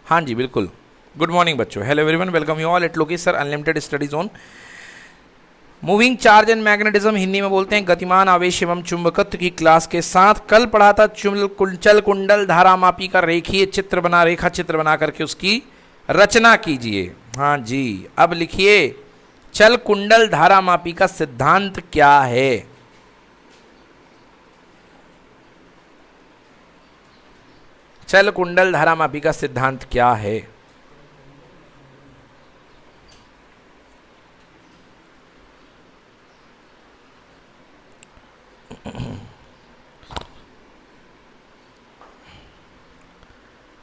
हाँ जी बिल्कुल। Good morning बच्चों, hello everyone, welcome you all at Lokesh sir unlimited study zone. Moving charge and magnetism, Hindi में बोलते हैं गतिमान आवेश एवं चुंबकत्व की क्लास के साथ कल पढ़ा था चल कुंडल धारामापी का रेखीय चित्र बना, रेखा चित्र बना करके उसकी रचना कीजिए। हाँ जी, अब लिखिए चल कुंडल धारामापी का सिद्धांत क्या है। चल कुंडल धारामापी का सिद्धांत क्या है।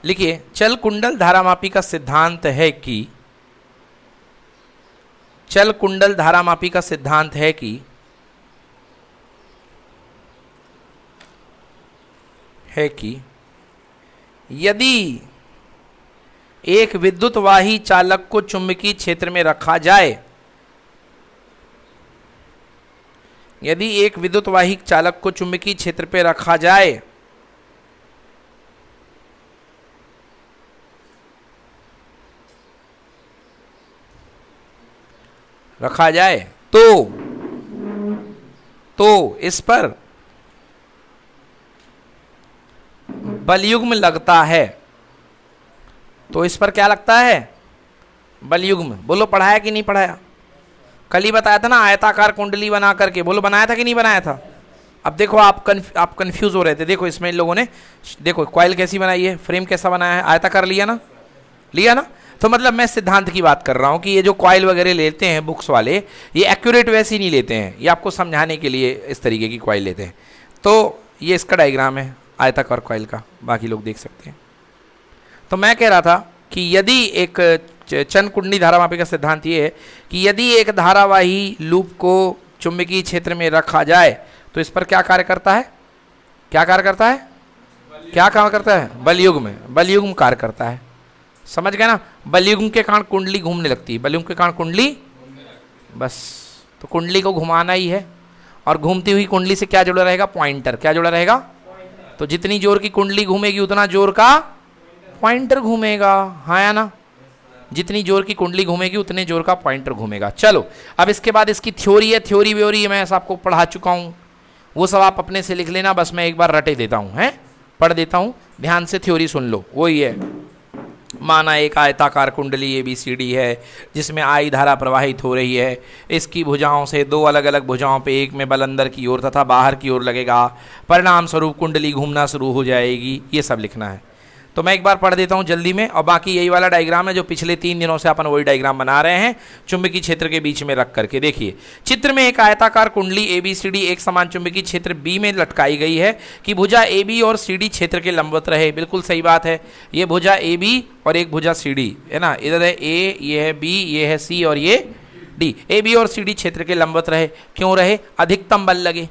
लिखिए चल कुंडल धारामापी का सिद्धांत है कि चल कुंडल धारामापी का सिद्धांत है कि यदि एक विद्युतवाही चालक को चुंबकीय क्षेत्र में रखा जाए, यदि एक विद्युतवाही चालक को चुंबकीय क्षेत्र पे रखा जाए तो इस पर बलयुग्म लगता है। तो इस पर क्या लगता है? बलयुग्म। बोलो पढ़ाया कि नहीं पढ़ाया? कल ही बताया था ना, आयताकार कुंडली बना करके। बोलो बनाया था कि नहीं बनाया था? अब देखो आप कंफ्यूज हो रहे थे। देखो इसमें इन लोगों ने देखो कॉइल कैसी बनाई है, फ्रेम कैसा बनाया है, आयताकार लिया ना। तो मतलब मैं सिद्धांत की बात कर रहा हूँ कि ये जो कॉइल वगैरह लेते हैं बुक्स वाले, ये एक्यूरेट वैसे ही नहीं लेते हैं, ये आपको समझाने के लिए इस तरीके की कॉइल लेते हैं। तो ये इसका डायग्राम है आयताकार कॉइल का, बाकी लोग देख सकते हैं। तो मैं कह रहा था कि यदि एक चन कुंडली धारामापी का सिद्धांत ये है कि यदि एक धारावाही लूप को चुंबकीय क्षेत्र में रखा जाए तो इस पर क्या कार्य करता है? बलयुग्म कार्य करता है। समझ गए ना? बलयुग्म के कारण कुंडली घूमने लगती है, बलयुग्म के कारण कुंडली, बस। तो कुंडली को घुमाना ही है, और घूमती हुई कुंडली से क्या जुड़ा रहेगा? पॉइंटर। क्या जुड़ा रहेगा? तो जितनी जोर की कुंडली घूमेगी उतना जोर का पॉइंटर घूमेगा। हाँ या ना? जितनी जोर की कुंडली घूमेगी उतने जोर का पॉइंटर घूमेगा। चलो अब इसके बाद इसकी थ्योरी है, थ्योरी व्योरी मैं ऐसा आपको पढ़ा चुका हूँ, वो सब आप अपने से लिख लेना। बस मैं एक बार रटे देता हूँ, हैं पढ़ देता हूँ, ध्यान से थ्योरी सुन लो। वही है, माना एक आयताकार कुंडली ABCD है जिसमें I धारा प्रवाहित हो रही है। इसकी भुजाओं से दो अलग अलग भुजाओं पे एक में बल अंदर की ओर तथा बाहर की ओर लगेगा, परिणाम स्वरूप कुंडली घूमना शुरू हो जाएगी। ये सब लिखना है। तो मैं एक बार पढ़ देता हूँ जल्दी में, और बाकी यही वाला डायग्राम है जो पिछले 3 दिनों से अपन वही डायग्राम बना रहे हैं चुंबकीय क्षेत्र के बीच में रख करके। देखिए चित्र में एक आयताकार कुंडली ABCD एक समान चुंबकीय क्षेत्र B में लटकाई गई है कि भुजा AB और CD क्षेत्र के लंबवत रहे। बिल्कुल सही बात है, ये भुजा AB और एक भुजा CD है ना, इधर है A, ये है B, ये है C और ये D। AB और CD क्षेत्र के लंबवत रहे। क्यों रहे? अधिकतम बल लगे,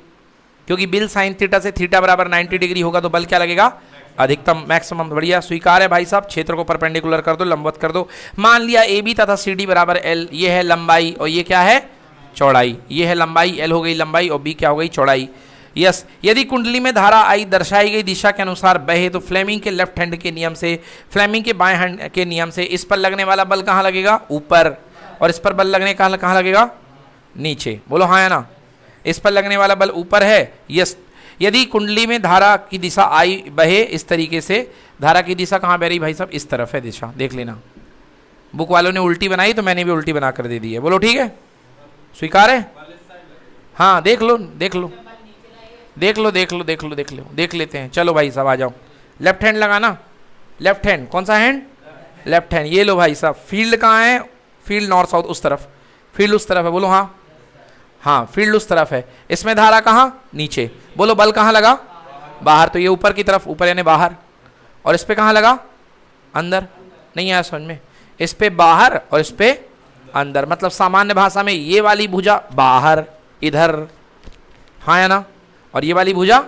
क्योंकि बिल साइन थीटा से थीटा बराबर 90 डिग्री होगा तो बल क्या लगेगा? अधिकतम, मैक्सिमम। बढ़िया, स्वीकार है भाई साहब। क्षेत्र को परपेंडिकुलर कर दो, लंबवत कर दो। मान लिया AB तथा CD बराबर L, ये है लंबाई और ये क्या है? चौड़ाई। ये है लंबाई, L हो गई लंबाई और B क्या हो गई? चौड़ाई। यस, यदि कुंडली में धारा I दर्शाई गई दिशा के अनुसार बहे तो फ्लेमिंग के लेफ्ट हैंड के नियम से, फ्लेमिंग के बाएं हैंड के नियम से इस पर लगने वाला बल कहाँ लगेगा? ऊपर। और इस पर बल लगने कहाँ लगेगा? नीचे। बोलो हाँ या ना? इस पर लगने वाला बल ऊपर है। यस, यदि कुंडली में धारा की दिशा I बहे इस तरीके से, धारा की दिशा कहाँ बह रही भाई साहब? इस तरफ है दिशा, देख लेना। बुक वालों ने उल्टी बनाई तो मैंने भी उल्टी बना कर दे दी है। बोलो ठीक है, स्वीकार है? हाँ देख लेते हैं। चलो भाई साहब आ जाओ। लेफ्ट हैंड लगाना, लेफ्ट हैंड। कौन सा हैंड? Left hand. ये लो भाई साहब, फील्ड कहाँ है? फील्ड नॉर्थ साउथ उस तरफ, फील्ड उस तरफ है। बोलो हाँ, फील्ड उस तरफ है। इसमें धारा कहाँ? नीचे। बोलो बल कहाँ लगा? बाहर। तो ये ऊपर की तरफ, ऊपर यानी बाहर। और इस पे कहाँ लगा? अंदर। नहीं आया समझ में? इस पे बाहर और इस पे अंदर। मतलब सामान्य भाषा में ये वाली भुजा बाहर इधर, हाँ या ना? और ये वाली भुजा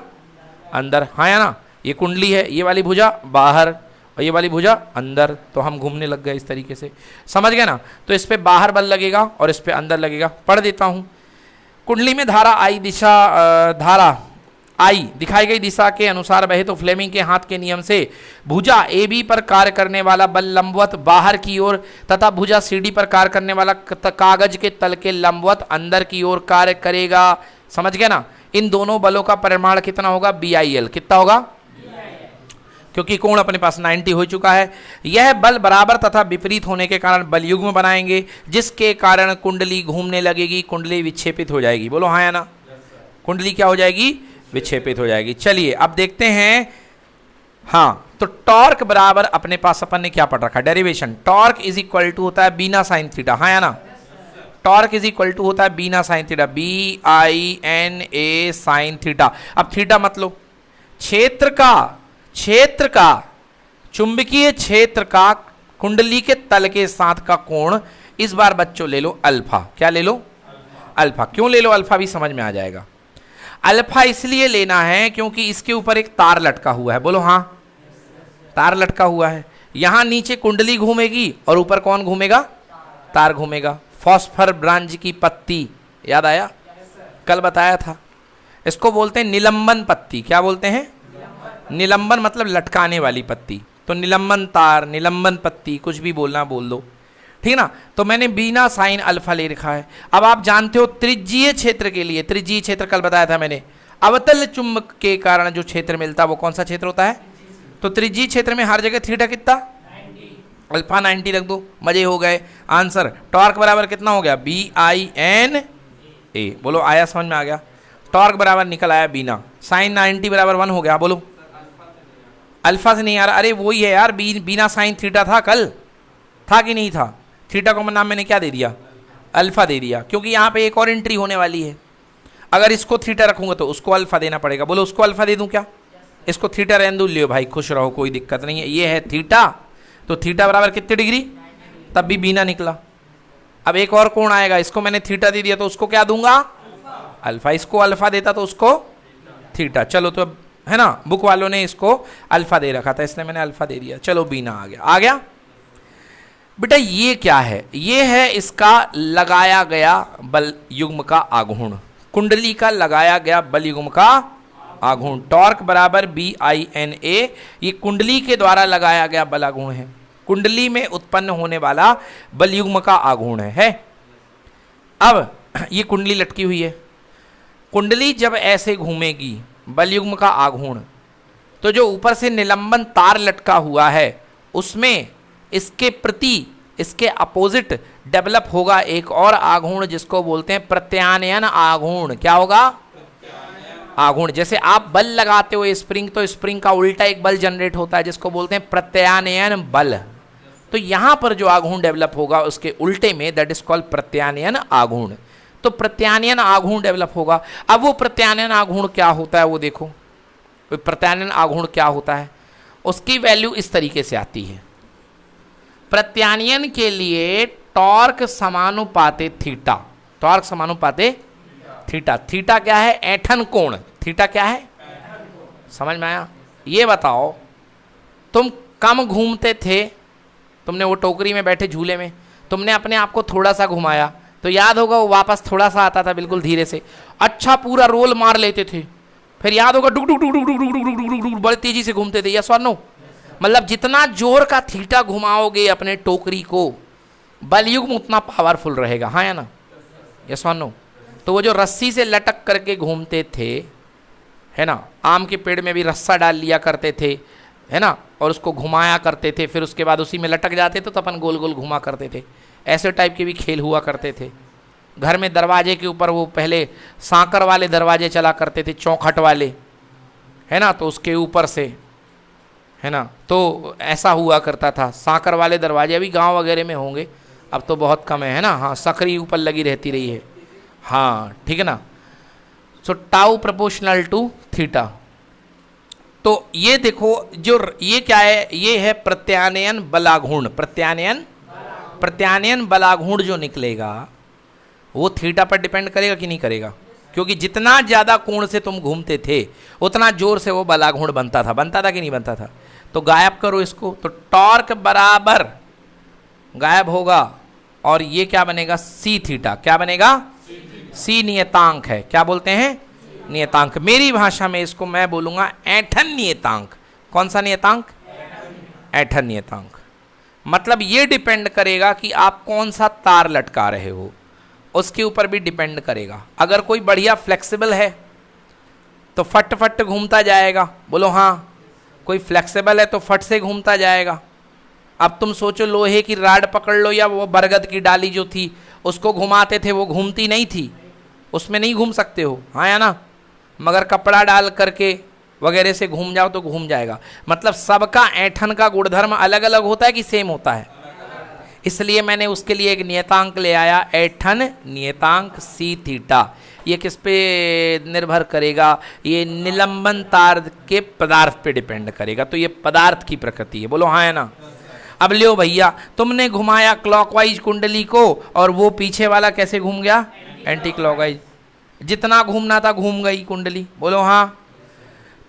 अंदर, हाँ या ना? ये कुंडली है, ये वाली भुजा बाहर और ये वाली भुजा अंदर। तो हम घूमने लग गए इस तरीके से, समझ गए ना? तो इस पे बाहर बल लगेगा और इस पे अंदर लगेगा। पढ़ देता हूँ। कुंडली में धारा I आई दिखाई गई दिशा के अनुसार बहे तो फ्लेमिंग के हाथ के नियम से भुजा ए बी पर कार्य करने वाला बल लंबवत बाहर की ओर तथा भुजा सी डी पर कार्य करने वाला कागज के तल के लंबवत अंदर की ओर कार्य करेगा। समझ गए ना? इन दोनों बलों का परिमाण कितना होगा? BIL। कितना होगा? क्योंकि कोण अपने पास 90 हो चुका है। यह बल बराबर तथा विपरीत होने के कारण बल युग्म बनाएंगे, जिसके कारण कुंडली घूमने लगेगी, कुंडली विक्षेपित हो जाएगी। बोलो हाँ या ना? कुंडली क्या हो जाएगी? विक्षेपित हो जाएगी। चलिए अब देखते हैं। हाँ, तो टॉर्क बराबर अपने पास अपन ने क्या पढ़ रखा? Derivation. Torque is equal to होता है बीना साइन थीटा। हाँ या ना? टॉर्क इज इक्वल टू होता है बीना sine theta, BINA sine theta. अब थीटा मतलब क्षेत्र का चुंबकीय क्षेत्र का कुंडली के तल के साथ का कोण। इस बार बच्चों ले लो अल्फा। क्या ले लो? अल्फा। क्यों ले लो अल्फा भी समझ में आ जाएगा। अल्फा इसलिए लेना है क्योंकि इसके ऊपर एक तार लटका हुआ है। बोलो हाँ, तार लटका हुआ है। यहां नीचे कुंडली घूमेगी और ऊपर कौन घूमेगा? तार घूमेगा। फॉस्फर ब्रांज की पत्ती, याद आया? कल बताया था। इसको बोलते हैं निलंबन पत्ती। क्या बोलते हैं? निलंबन मतलब लटकाने वाली पत्ती। तो निलंबन तार, निलंबन पत्ती, कुछ भी बोलना बोल दो, ठीक ना? तो मैंने बीना साइन अल्फा ले रखा है। अब आप जानते हो त्रिज्यीय क्षेत्र के लिए, त्रिज्यीय क्षेत्र कल बताया था मैंने, अवतल चुंबक के कारण जो क्षेत्र मिलता है वो कौन सा क्षेत्र होता है? तो त्रिज्यीय क्षेत्र में हर जगह थीटा कितना? 90। अल्फा 90 रख दो, मजे हो गए। आंसर टॉर्क बराबर कितना हो गया? BINA। बोलो आया? समझ में आ गया? टॉर्क बराबर निकल आया बीना साइन 90 बराबर 1 हो गया। बोलो अल्फा से नहीं आ रहा? अरे वही है यार, बीना साइन थीटा था कल, था कि नहीं था? थीटा को नाम मैंने क्या दे दिया? अल्फा दे दिया, क्योंकि यहाँ पे एक और एंट्री होने वाली है। अगर इसको थीटा रखूंगा तो उसको अल्फा देना पड़ेगा। बोलो उसको अल्फा दे दूं क्या? इसको थीटा रहने दो, लियो भाई खुश रहो, कोई दिक्कत नहीं है। ये है थीटा, तो थीटा बराबर कितने डिग्री? तब भी बीना निकला। अब एक और कोण आएगा, इसको मैंने थीटा दे दिया तो उसको क्या दूंगा? अल्फा। इसको अल्फा देता तो उसको थीटा। चलो तो है ना, बुक वालों ने इसको अल्फा दे रखा था इसलिए मैंने अल्फा दे दिया। चलो बीना आ गया। आ गया बेटा? ये क्या है? ये है इसका लगाया गया बल युग्म का आघूर्ण, कुंडली का लगाया गया बल युग्म का आघूर्ण। टॉर्क बराबर BINA। ये कुंडली के द्वारा लगाया गया बल आघूर्ण है, कुंडली में उत्पन्न होने वाला बल युग्म का आघूर्ण है। अब ये कुंडली लटकी हुई है, कुंडली जब ऐसे घूमेगी बल युग्म का आघूर्ण, तो जो ऊपर से निलंबन तार लटका हुआ है उसमें इसके प्रति, इसके अपोजिट डेवलप होगा एक और आघूर्ण जिसको बोलते हैं प्रत्यानयन आघूर्ण। क्या होगा? आघूर्ण। जैसे आप बल लगाते हो स्प्रिंग, तो स्प्रिंग का उल्टा एक बल जनरेट होता है जिसको बोलते हैं प्रत्यानयन बल। तो यहां पर जो आघूर्ण डेवलप होगा उसके उल्टे में, दैट इज कॉल्ड प्रत्यानयन आघूर्ण। तो प्रत्यानयन आघूर्ण डेवलप होगा। अब वो प्रत्यानयन आघूर्ण क्या होता है वो देखो। प्रत्यानयन आघूर्ण क्या होता है? उसकी वैल्यू इस तरीके से आती है। प्रत्यानयन के लिए टॉर्क समानुपाते थीटा, टॉर्क समानुपाते थीटा। थीटा क्या है? ऐंठन कोण। थीटा क्या है? समझ में आया? ये बताओ, तुम कम घूमते थे, तुमने वो टोकरी में बैठे झूले में तुमने अपने आप को थोड़ा सा घुमाया तो याद होगा वो वापस थोड़ा सा आता था बिल्कुल धीरे से। अच्छा पूरा रोल मार लेते थे, फिर याद होगा डुक डुक डुक डुक डुक डुक डुक डुक डुक डुक बड़ी तेजी से घूमते थे। यस और नो? मतलब जितना जोर का थीटा घुमाओगे अपने टोकरी को, बल युग्म उतना पावरफुल रहेगा। हाँ या ना? यस और नो? तो वो जो रस्सी से लटक करके घूमते थे, है ना, आम के पेड़ में भी रस्सा डाल लिया करते थे, है ना, और उसको घुमाया करते थे, फिर उसके बाद उसी में लटक जाते थे तो अपन गोल गोल घुमा करते थे। ऐसे टाइप के भी खेल हुआ करते थे। घर में दरवाजे के ऊपर वो पहले सांकर वाले दरवाजे चला करते थे, चौखट वाले, है ना, तो उसके ऊपर से, है ना, तो ऐसा हुआ करता था। सांकर वाले दरवाजे अभी गांव वगैरह में होंगे, अब तो बहुत कम है ना। हाँ, सकरी ऊपर लगी रहती रही है। हाँ ठीक है ना। So tau proportional to theta. तो ये देखो, जो ये क्या है? ये है प्रत्यानयन बलाघूर्ण। प्रत्यानयन बलाघूर्ण जो निकलेगा वो थीटा पर डिपेंड करेगा कि नहीं करेगा? क्योंकि जितना ज़्यादा कोण से तुम घूमते थे उतना जोर से वो बलाघूर्ण बनता था कि नहीं बनता था? तो गायब करो इसको, तो टॉर्क बराबर गायब होगा और ये क्या बनेगा? C theta. क्या बनेगा? सी नियतांक है। क्या बोलते हैं? नियतांक। मेरी भाषा में इसको मैं बोलूंगा ऐंठन नियतांक। कौन सा नियतांक? ऐंठन नियतांक। मतलब ये डिपेंड करेगा कि आप कौन सा तार लटका रहे हो, उसके ऊपर भी डिपेंड करेगा। अगर कोई बढ़िया फ्लेक्सिबल है तो फट फट घूमता जाएगा, बोलो हाँ। कोई फ्लेक्सिबल है तो फट से घूमता जाएगा। अब तुम सोचो लोहे की राड पकड़ लो या वो बरगद की डाली जो थी उसको घुमाते थे, वो घूमती नहीं थी, उसमें नहीं घूम सकते हो, हाँ या ना। मगर कपड़ा डाल करके वगैरह से घूम जाओ तो घूम जाएगा। मतलब सबका ऐंठन का गुणधर्म अलग अलग होता है कि सेम होता है? इसलिए मैंने उसके लिए एक नियतांक ले आया, ऐंठन नियतांक सी थीटा। ये किस पे निर्भर करेगा? ये निलंबन तार के पदार्थ पे डिपेंड करेगा। तो ये पदार्थ की प्रकृति है, बोलो हाँ है ना। अब लियो भैया, तुमने घुमाया क्लॉकवाइज कुंडली को और वो पीछे वाला कैसे घूम गया? Anti clockwise. जितना घूमना था घूम गई कुंडली, बोलो हाँ।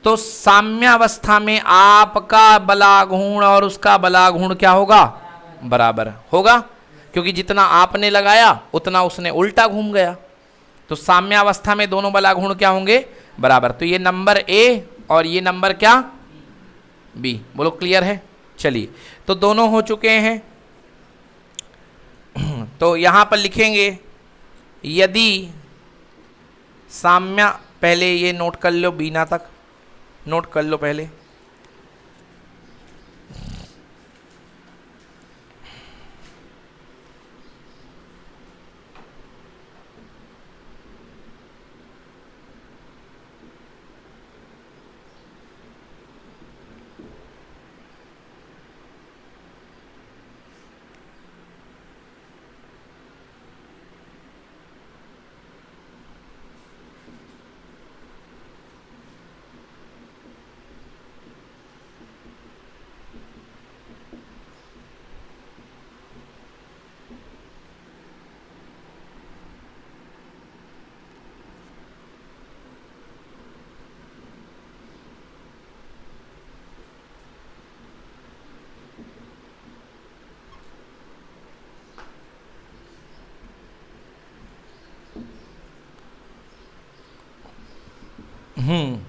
तो साम्यावस्था में आपका बलाघूर्ण और उसका बलाघूर्ण क्या होगा? बराबर होगा, क्योंकि जितना आपने लगाया उतना उसने उल्टा घूम गया। तो साम्यावस्था में दोनों बलाघूर्ण क्या होंगे? बराबर। तो ये नंबर ए और ये नंबर क्या? बी। बोलो क्लियर है? चलिए, तो दोनों हो चुके हैं। तो यहां पर लिखेंगे यदि साम्या, पहले ये नोट कर लो, बीना तक नोट कर लो पहले। हम्म,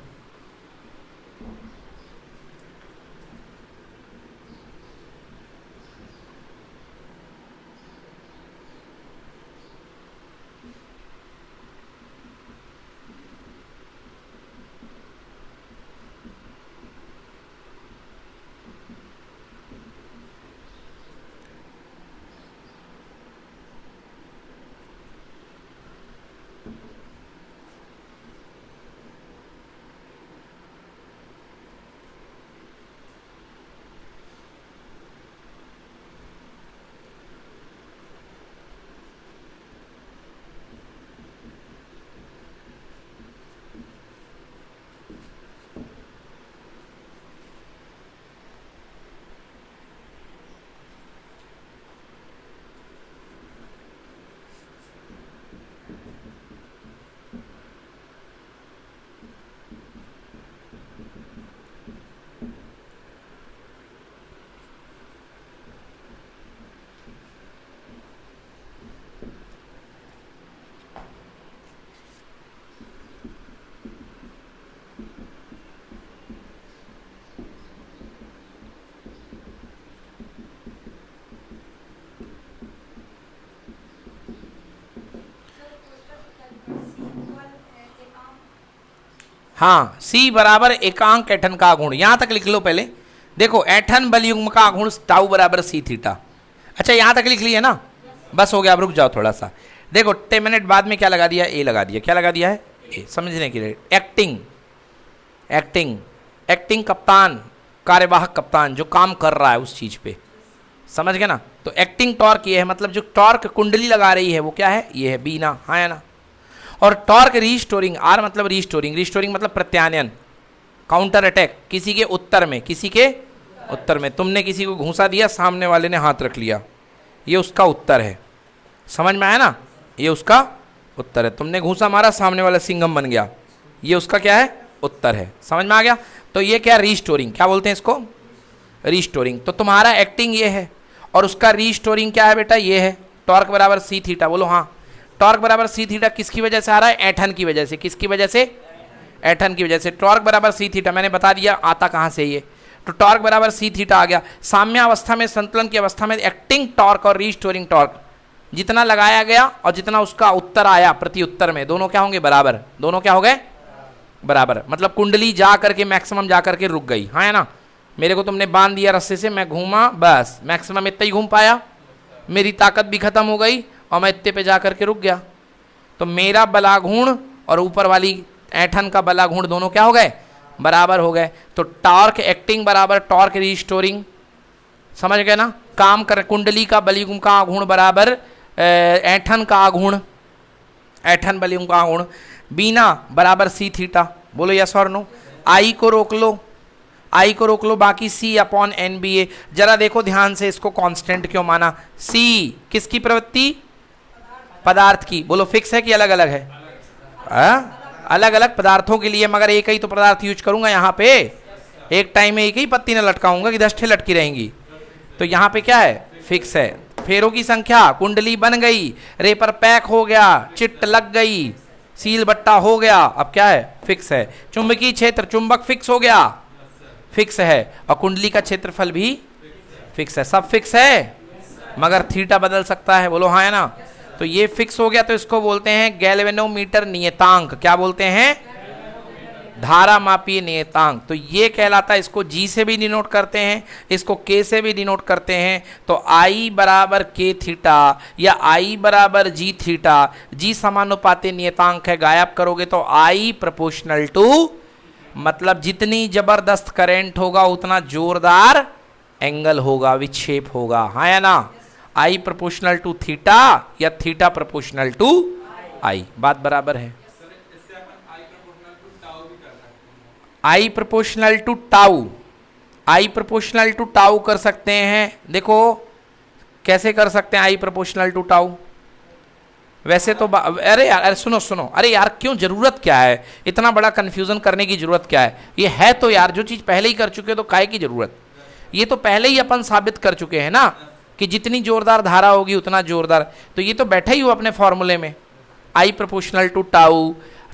हाँ, सी बराबर एकांक ऐठन का गुण। यहां तक लिख लो पहले। देखो ऐठन बलयुग्म का गुण टाउ बराबर सी थीटा। अच्छा यहां तक लिख लिया ना? बस हो गया। अब रुक जाओ थोड़ा सा। देखो 10 मिनट बाद में क्या लगा दिया? ए लगा दिया। क्या लगा दिया है? ए। समझने के लिए एक्टिंग, एक्टिंग, एक्टिंग कप्तान, कार्यवाहक कप्तान जो काम कर रहा है उस चीज पे, समझ गए ना। तो एक्टिंग टॉर्क ये है, मतलब जो टॉर्क कुंडली लगा रही है वो क्या है? ये है बी ना, हाँ है ना। और टॉर्क रीस्टोरिंग, आर मतलब रीस्टोरिंग, रीस्टोरिंग मतलब प्रत्यानयन, काउंटर अटैक, किसी के उत्तर में, किसी के उत्तर में। तुमने किसी को घूंसा दिया, सामने वाले ने हाथ रख लिया, ये उसका उत्तर है। समझ में आया ना? ये उसका उत्तर है। तुमने घूंसा मारा, सामने वाला सिंघम बन गया, ये उसका क्या है? उत्तर है। समझ में आ गया? तो ये क्या? रीस्टोरिंग। क्या बोलते हैं इसको? रीस्टोरिंग। तो तुम्हारा एक्टिंग ये है और उसका रीस्टोरिंग क्या है बेटा? ये है टॉर्क बराबर सी थीटा। बोलो हाँ। टॉर्क बराबर सी थीटा किसकी वजह से आ रहा है? ऐठन की वजह से। किसकी वजह से? ऐठन की वजह से। टॉर्क बराबर सी थीटा, मैंने बता दिया आता कहाँ से ये, तो टॉर्क बराबर सी थीटा आ गया। साम्यावस्था में, संतुलन की अवस्था में एक्टिंग टॉर्क और रीस्टोरिंग टॉर्क जितना लगाया गया और जितना उसका उत्तर आया प्रति उत्तर में, दोनों क्या होंगे बराबर, दोनों क्या हो गए बराबर। मतलब कुंडली जा करके मैक्सिमम जा करके रुक गई, हाँ है ना। मेरे को तुमने बांध दिया रस्से से, मैं घूमा, बस मैक्सिमम इतना ही घूम पाया, मेरी ताकत भी खत्म हो गई और मैं इतने पे जा करके रुक गया। तो मेरा बलाघूर्ण और ऊपर वाली ऐठन का बलाघूर्ण दोनों क्या हो गए बराबर हो गए। तो टॉर्क एक्टिंग बराबर टॉर्क रीस्टोरिंग, समझ गए ना। काम कर कुंडली का बलिगुण का आघूर्ण बराबर ऐठन का आघूर्ण, ऐठन बलिगुण का आघूर्ण। बीना बराबर सी थीटा, बोलो यस और नो। आई को रोक लो, आई को रोक लो, बाकी सी अपॉन एन बी ए। जरा देखो ध्यान से, इसको कांस्टेंट क्यों माना। सी किसकी प्रवृत्ति, पदार्थ की। बोलो फिक्स है कि अलग अलग है, अलग अलग पदार्थों के लिए, मगर एक ही तो पदार्थ यूज करूंगा यहाँ पे, एक टाइम में एक ही पत्ती न लटकाऊंगा कि 10 ठे लटकी रहेंगी। तो यहाँ पे क्या है फिक्स है। फेरों की संख्या, कुंडली बन गई, रेपर पैक हो गया, चिट लग गई, सील बट्टा हो गया, अब क्या है फिक्स है। चुंबकीय क्षेत्र, चुंबक फिक्स हो गया, फिक्स है, और कुंडली का क्षेत्रफल भी फिक्स है, सब फिक्स है, मगर थीटा बदल सकता है। बोलो हाँ है ना। तो ये फिक्स हो गया, तो इसको बोलते हैं गैल्वेनोमीटर नियतांक। क्या बोलते हैं, धारा मापीय नियतांक। तो ये कहलाता है, इसको जी से भी डिनोट करते हैं, इसको के से भी डिनोट करते हैं। तो आई बराबर के थीटा या आई बराबर जी थीटा, जी समानुपाती नियतांक है, गायब करोगे तो आई प्रोपोर्शनल टू, मतलब जितनी जबरदस्त करंट होगा उतना जोरदार एंगल होगा, विक्षेप होगा, हाँ या ना। आई प्रोपोर्शनल टू थीटा या थीटा प्रोपोर्शनल टू आई, बात बराबर है। I proportional to tau, I proportional to tau कर सकते हैं। देखो कैसे कर सकते हैं आई प्रोपोर्शनल टू टाउ। वैसे तो अरे यार, अरे सुनो सुनो, अरे यार क्यों, जरूरत क्या है इतना बड़ा कंफ्यूजन करने की, जरूरत क्या है। ये है तो यार जो चीज पहले ही कर चुके तो काहे की जरूरत। ये तो पहले ही अपन साबित कर चुके हैं ना कि जितनी जोरदार धारा होगी उतना जोरदार। तो ये तो बैठा ही हुआ अपने फॉर्मूले में, I proportional to tau,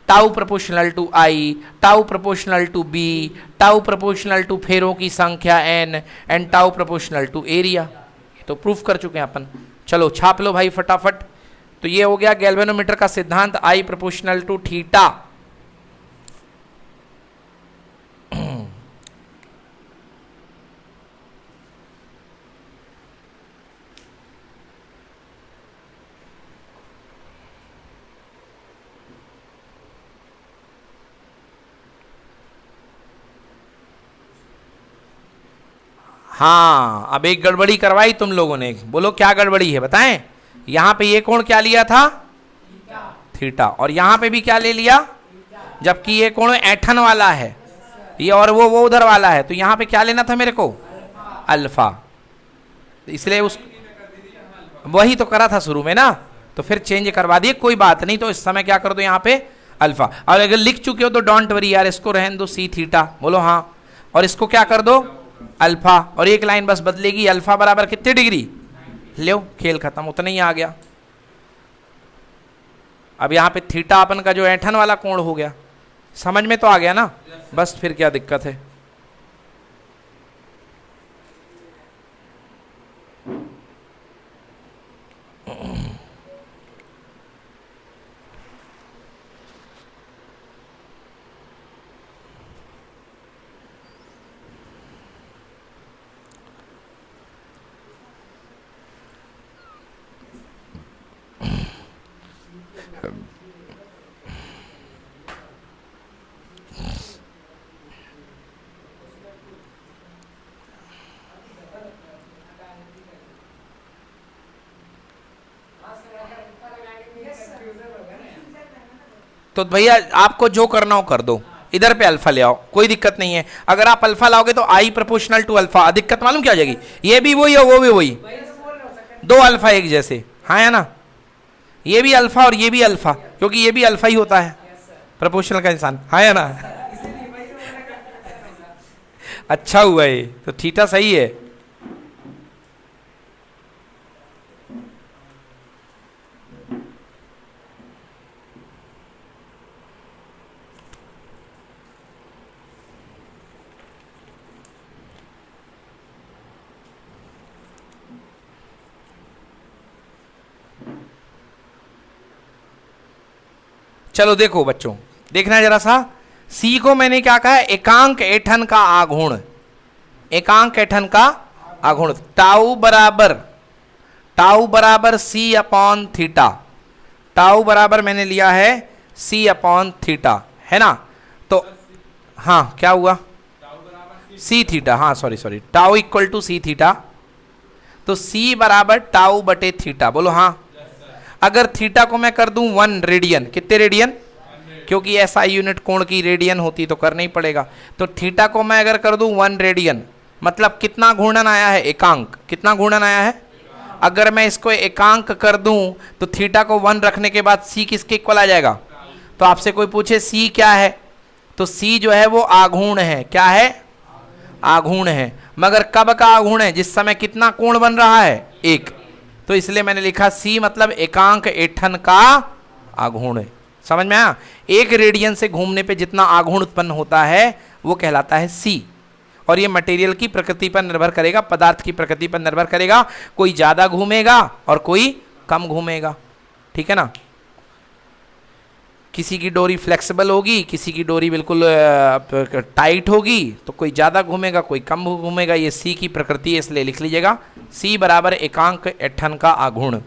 tau proportional to I, tau proportional to B, tau proportional to फेरों की संख्या N, and tau proportional to area. ये तो प्रूफ कर चुके हैं अपन। चलो छाप लो भाई फटाफट। तो ये हो गया गैल्वेनोमीटर का सिद्धांत, आई प्रोपोर्शनल टू थीटा। हाँ, अब एक गड़बड़ी करवाई तुम लोगों ने, बोलो क्या गड़बड़ी है बताएं। यहां पे ये कोण क्या लिया था, थीटा, और यहां पे भी क्या ले लिया, जबकि ये कोण ऐठन वाला है, ये और वो उधर वाला है, तो यहां पे क्या लेना था मेरे को, अल्फा। इसलिए उस वही तो करा था शुरू में ना, तो फिर चेंज करवा दिए, कोई बात नहीं। तो इस समय क्या कर दो यहाँ पे अल्फा, और अगर लिख चुके हो तो डोंट वरी यार, इसको रहने दो सी थीटा, बोलो हाँ, और इसको क्या कर दो अल्फा, और एक लाइन बस बदलेगी, अल्फा बराबर कितने डिग्री, लो खेल खत्म, उतना ही आ गया। अब यहाँ पे थीटा अपन का जो ऐठन वाला कोण हो गया, समझ में तो आ गया ना, बस फिर क्या दिक्कत है। तो भैया आपको जो करना हो कर दो, इधर पे अल्फा ले आओ, कोई दिक्कत नहीं है। अगर आप अल्फा लाओगे तो आई प्रोपोर्शनल टू अल्फा, दिक्कत मालूम क्या हो जाएगी, ये भी वही है वो भी वही, दो अल्फा एक जैसे, हाँ है ना। ये भी अल्फा और ये भी अल्फा, क्योंकि ये भी अल्फा ही होता है प्रोपोर्शनल का इंसान, हाँ है ना। अच्छा हुआ ये, तो थीटा सही है। चलो देखो बच्चों, देखना जरा सा, सी को मैंने क्या कहा, एकांक ऐठन का आघूर्ण, एकांक ऐठन का आघूर्ण, टाउ बराबर सी अपॉन थीटा, टाउ बराबर मैंने लिया है सी अपॉन थीटा, है ना। तो हाँ क्या हुआ, सी थीटा, हाँ sorry, tau equal to C theta, तो सी बराबर टाउ बटे थीटा, बोलो हाँ। अगर थीटा को मैं कर दूं 1 रेडियन, कितने रेडियन, क्योंकि ऐसा यूनिट कोण की रेडियन होती तो करना ही पड़ेगा, तो थीटा को मैं अगर कर दूं 1 रेडियन, मतलब कितना घूर्णन आया है, एकांक, कितना घूर्णन आया है। अगर मैं इसको एकांक कर दूं तो थीटा को 1 रखने के बाद सी किसके इक्वल आ जाएगा। तो आपसे कोई पूछे सी क्या है, तो सी जो है वो आघूर्ण है, क्या है, आघूर्ण है, मगर कब का आघूर्ण है, जिस समय कितना कोण बन रहा है, 1, तो इसलिए मैंने लिखा सी मतलब एकांक ऐठन का आघूर्ण है। समझ में आया, 1 रेडियन से घूमने पे जितना आघूर्ण उत्पन्न होता है वो कहलाता है सी, और ये मटेरियल की प्रकृति पर निर्भर करेगा, पदार्थ की प्रकृति पर निर्भर करेगा, कोई ज्यादा घूमेगा और कोई कम घूमेगा, ठीक है ना। किसी की डोरी फ्लेक्सिबल होगी, किसी की डोरी बिल्कुल टाइट होगी, तो कोई ज़्यादा घूमेगा कोई कम घूमेगा, ये सी की प्रकृति है, इसलिए लिख लीजिएगा सी बराबर एकांक ऐठन का आघूर्ण।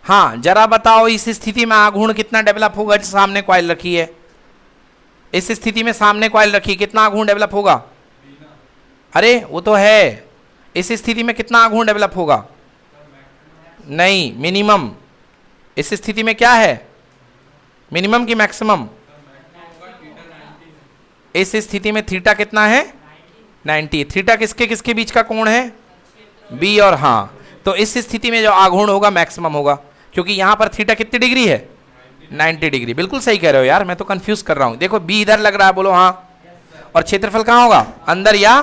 हाँ जरा बताओ, इस स्थिति में आघूर्ण कितना डेवलप होगा, सामने कॉइल रखी है, इस स्थिति में सामने कॉइल रखी, कितना आघूर्ण डेवलप होगा, अरे वो तो है, इस स्थिति में कितना आघूर्ण डेवलप होगा, नहीं मिनिमम, इस स्थिति में क्या है, मिनिमम की मैक्सिमम, इस स्थिति में थीटा कितना है 90, थीटा किसके किसके बीच का कोण है, बी और, हाँ तो इस स्थिति में जो आघूर्ण होगा मैक्सिमम होगा, क्योंकि यहां पर थीटा कितनी डिग्री है 90 डिग्री, बिल्कुल सही कह रहे हो यार, मैं तो कंफ्यूज कर रहा हूं, देखो बी इधर लग रहा है, बोलो हाँ, और क्षेत्रफल कहां होगा, अंदर या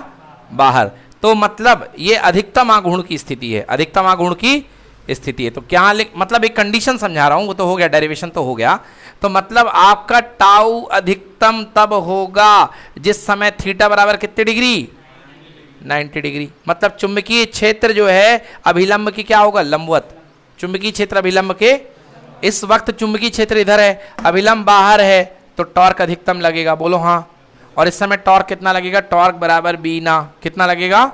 बाहर, तो मतलब ये अधिकतम आघूर्ण की स्थिति है, अधिकतम आघूर्ण की स्थिति है। तो क्या मतलब एक कंडीशन समझा रहा हूं, वो तो हो गया, डेरिवेशन तो हो गया, तो मतलब आपका टाउ अधिकतम तब होगा जिस समय थीटा बराबर कितने डिग्री 90 डिग्री, मतलब चुंबकीय क्षेत्र जो है अभिलंब की क्या होगा, लंबवत, चुंबकीय क्षेत्र अभिलंब के, इस वक्त चुंबकीय क्षेत्र इधर है, अभिलंब बाहर है, तो टॉर्क अधिकतम लगेगा, बोलो हाँ, और इस समय टॉर्क कितना लगेगा, टॉर्क बराबर बीना, कितना लगेगा,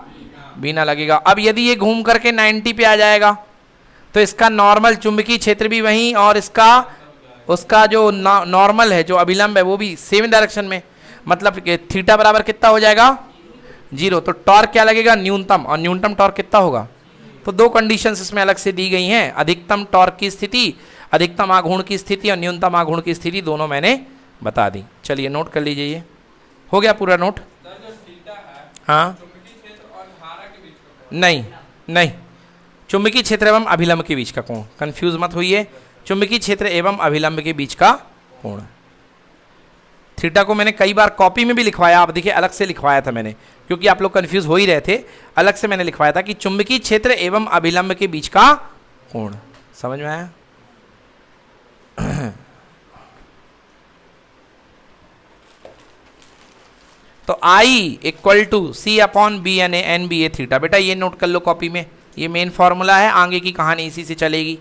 बीना लगेगा। अब यदि ये घूम करके 90 पे आ जाएगा तो इसका नॉर्मल चुंबकीय क्षेत्र भी वहीं, और इसका उसका जो नॉर्मल है, जो अभिलंब है वो भी सेम डायरेक्शन में, मतलब थीटा बराबर कितना हो जाएगा 0, तो टॉर्क क्या लगेगा, न्यूनतम, और न्यूनतम टॉर्क कितना होगा। तो 2 कंडीशंस इसमें अलग से दी गई हैं, अधिकतम टॉर्क की स्थिति, अधिकतम आघूर्ण की स्थिति और न्यूनतम आघूर्ण की स्थिति, दोनों मैंने बता दी। चलिए नोट कर लीजिए, ये हो गया पूरा नोट। हाँ नहीं नहीं, चुंबकीय क्षेत्र एवं अभिलंब के बीच का कोण, कंफ्यूज मत होइए, चुंबकीय क्षेत्र एवं अभिलंब के बीच का कोण। थीटा को मैंने कई बार कॉपी में भी लिखवाया, आप देखिए अलग से लिखवाया था मैंने, क्योंकि आप लोग कंफ्यूज हो ही रहे थे, अलग से मैंने लिखवाया था कि चुंबकीय क्षेत्र एवं अभिलंब के बीच का कोण, समझ में आया। तो I equal to C upon B N N B A theta, बेटा ये नोट कर लो कॉपी में, ये मेन फॉर्मूला है, आगे की कहानी इसी से चलेगी।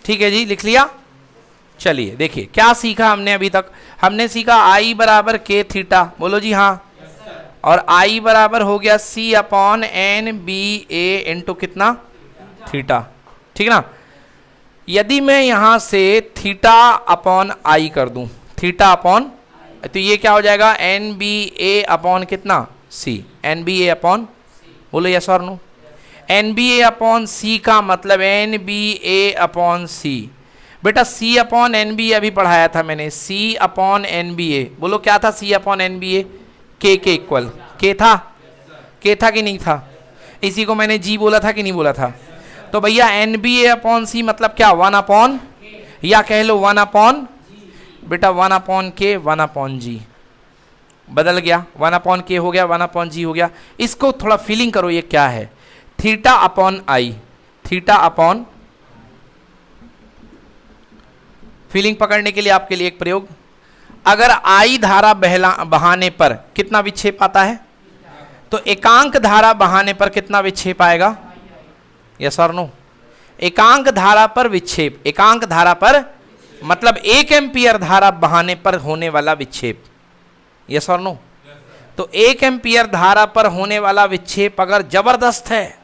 ठीक है जी, लिख लिया। चलिए देखिए क्या सीखा हमने अभी तक, हमने सीखा I बराबर के थीटा, बोलो जी हाँ, और I बराबर हो गया C अपॉन एन बी ए इंटू कितना थीटा, ठीक ना। यदि मैं यहां से थीटा अपॉन I कर दूं, थीटा अपॉन, तो ये क्या हो जाएगा एन बी ए अपॉन कितना C, एन बी ए अपॉन, बोलो यस और नो, एन बी ए अपॉन सी का मतलब एन बी ए अपॉन सी, बेटा सी अपॉन एन बी ए अभी पढ़ाया था मैंने, सी अपॉन एन बी ए, बोलो क्या था सी अपॉन एन बी ए, के इक्वल, के था, के था कि नहीं था, इसी को मैंने जी बोला था कि नहीं बोला था, तो भैया NBA अपॉन सी मतलब क्या, 1 अपॉन, या कह लो 1 अपॉन, बेटा 1 अपॉन के 1 अपॉन जी, बदल गया, 1 अपॉन के हो गया, 1 अपॉन जी हो गया। इसको थोड़ा फीलिंग करो, ये क्या है, theta upon I, theta upon, feeling पकड़ने के लिए आपके लिए एक प्रयोग, अगर आई धारा बहाने पर कितना विक्षेप आता है, तो एकांक धारा बहाने पर कितना विक्षेप आएगा, यस और नो, एकांक धारा पर विक्षेप, एकांक धारा पर मतलब 1 एम्पियर धारा बहाने पर होने वाला विक्षेप, यस और नो। तो 1 एम्पियर धारा पर होने वाला विक्षेप अगर जबरदस्त है,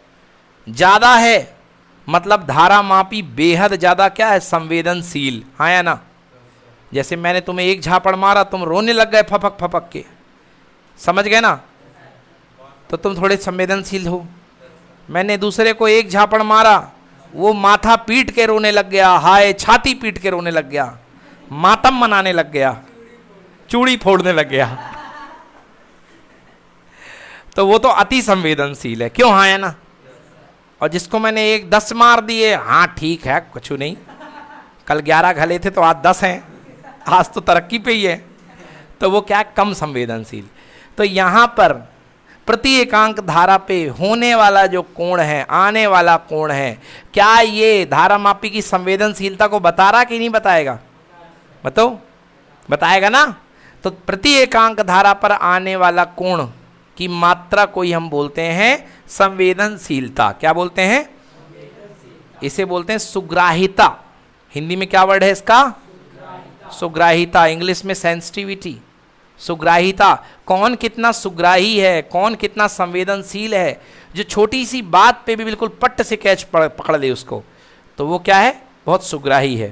ज्यादा है, मतलब धारा मापी बेहद ज्यादा क्या है, संवेदनशील, हाँ या ना। जैसे मैंने तुम्हें एक झापड़ मारा, तुम रोने लग गए फपक फपक के, समझ गए ना, तो तुम थोड़े संवेदनशील हो। मैंने दूसरे को एक झापड़ मारा, वो माथा पीट के रोने लग गया, हाय छाती पीट के रोने लग गया, मातम मनाने लग गया, चूड़ी फोड़ने लग गया, तो वो तो अति संवेदनशील है, क्यों, हाँ है ना। और जिसको मैंने 10 मार दिए, हाँ ठीक है कुछ नहीं, कल 11 घले थे तो आज 10 हैं, आज तो तरक्की पे ही है, तो वो क्या, कम संवेदनशील। तो यहाँ पर प्रति एकांक धारा पे होने वाला जो कोण है, आने वाला कोण है, क्या ये धारा मापी की संवेदनशीलता को बता रहा कि नहीं बताएगा, बताओ, बताएगा ना। तो प्रति एकांक धारा पर आने वाला कोण की मात्रा को ही हम बोलते हैं संवेदनशीलता। क्या बोलते हैं, इसे बोलते हैं सुग्राहिता। हिंदी में क्या वर्ड है इसका, सुग्राहिता, इंग्लिश में सेंसिटिविटी। सुग्राहिता, कौन कितना सुग्राही है, कौन कितना संवेदनशील है, जो छोटी सी बात पे भी बिल्कुल पट्ट से कैच पकड़ ले उसको, तो वो क्या है, बहुत सुग्राही है,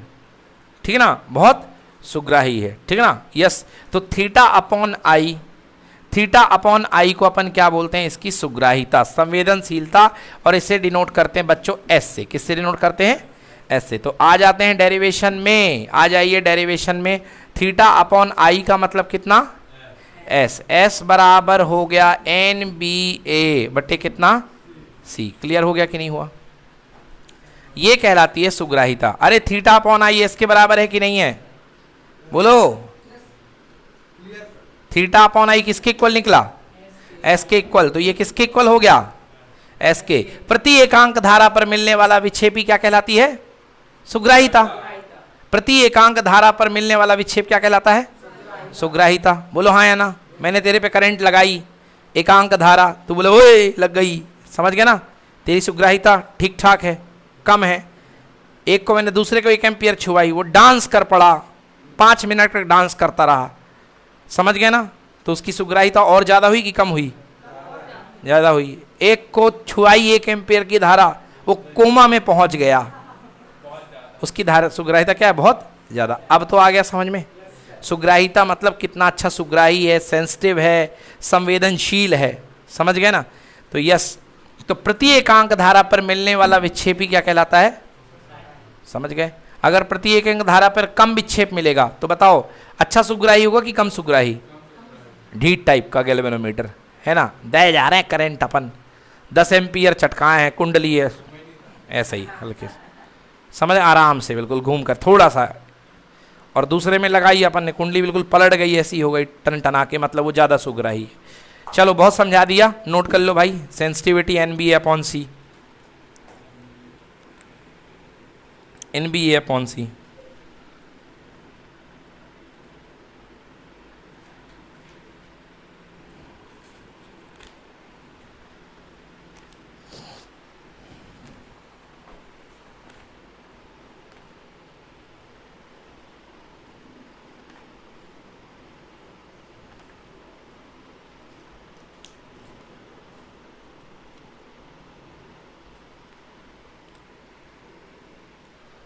ठीक है ना, बहुत सुग्राही है, ठीक है ना, यस। तो theta upon I, theta upon I को अपन क्या बोलते हैं, इसकी सुग्राहिता, संवेदनशीलता, और इसे डिनोट करते हैं बच्चों एस से। किससे डिनोट करते हैं, एस से। तो आ जाते हैं डेरिवेशन में, आ जाइए डेरिवेशन में। थीटा अपॉन आई का मतलब कितना, एस, एस बराबर हो गया एन बी ए बटे कितना, सी। क्लियर हो गया कि नहीं हुआ, ये कहलाती है सुग्राहिता। अरे थीटा अपॉन आई एस के बराबर है कि नहीं है, बोलो। थीटा अपॉन आई किसके इक्वल निकला, एस के इक्वल। तो ये किसके इक्वल हो गया, एस के। प्रति एकांक धारा पर मिलने वाला विक्षेपी क्या कहलाती है, सुग्राहिता। प्रति एकांक धारा पर मिलने वाला विक्षेप क्या कहलाता है, सुग्राहिता। बोलो हाँ या ना। मैंने तेरे पे करंट लगाई, एकांक धारा, तू बोले ओए लग गई, समझ गया ना, तेरी सुग्राहिता ठीक ठाक है, कम है। एक को मैंने दूसरे को 1 एम्पियर छुआई, वो डांस कर पड़ा, 5 मिनट तक डांस करता रहा, समझ गए ना, तो उसकी सुग्राहिता और ज़्यादा हुई कि कम हुई, ज़्यादा हुई। एक को छुआई 1 एम्पियर की धारा, वो कोमा में पहुंच गया, उसकी धारा सुग्राहिता क्या है, बहुत ज़्यादा। अब तो आ गया समझ में, सुग्राहिता मतलब कितना अच्छा सुग्राही है, सेंसिटिव है, संवेदनशील है, समझ गए ना। तो यस, तो प्रति एकांक धारा पर मिलने वाला विक्षेपी क्या कहलाता है, समझ गए। अगर प्रति एकांक धारा पर कम विक्षेप मिलेगा तो बताओ अच्छा सुग्राही होगा कि कम सुग्राही, ढीठ टाइप का गैल्वेनोमीटर है ना, दे जा रहे हैं करंट अपन, 10 एम्पियर चटकाए हैं, कुंडली है, ऐसा ही हल्के से, समझ, आराम से बिल्कुल घूम कर थोड़ा सा, और दूसरे में लगाई अपन ने, कुंडली बिल्कुल पलट गई, ऐसी हो गई टन टना के, मतलब वो ज़्यादा सुग्राही है। चलो बहुत समझा दिया, नोट कर लो भाई, सेंसिटिविटी NBA/C, NBA/C।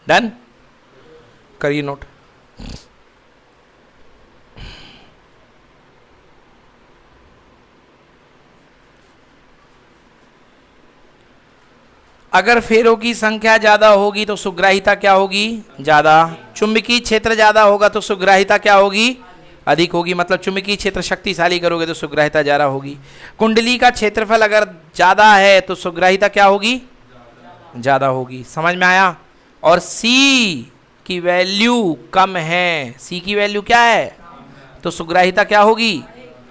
डन, करिए नोट। अगर फेरों की संख्या ज्यादा होगी तो सुग्राहिता क्या होगी, ज्यादा। चुंबकीय क्षेत्र ज्यादा होगा तो सुग्राहिता क्या होगी, अधिक होगी। मतलब चुंबकीय क्षेत्र शक्तिशाली करोगे तो सुग्राहिता ज्यादा होगी। कुंडली का क्षेत्रफल अगर ज्यादा है तो सुग्राहिता क्या होगी, ज़्यादा होगी। समझ में आया? और C की वैल्यू कम है, C की वैल्यू क्या है, तो सुग्राहिता क्या होगी,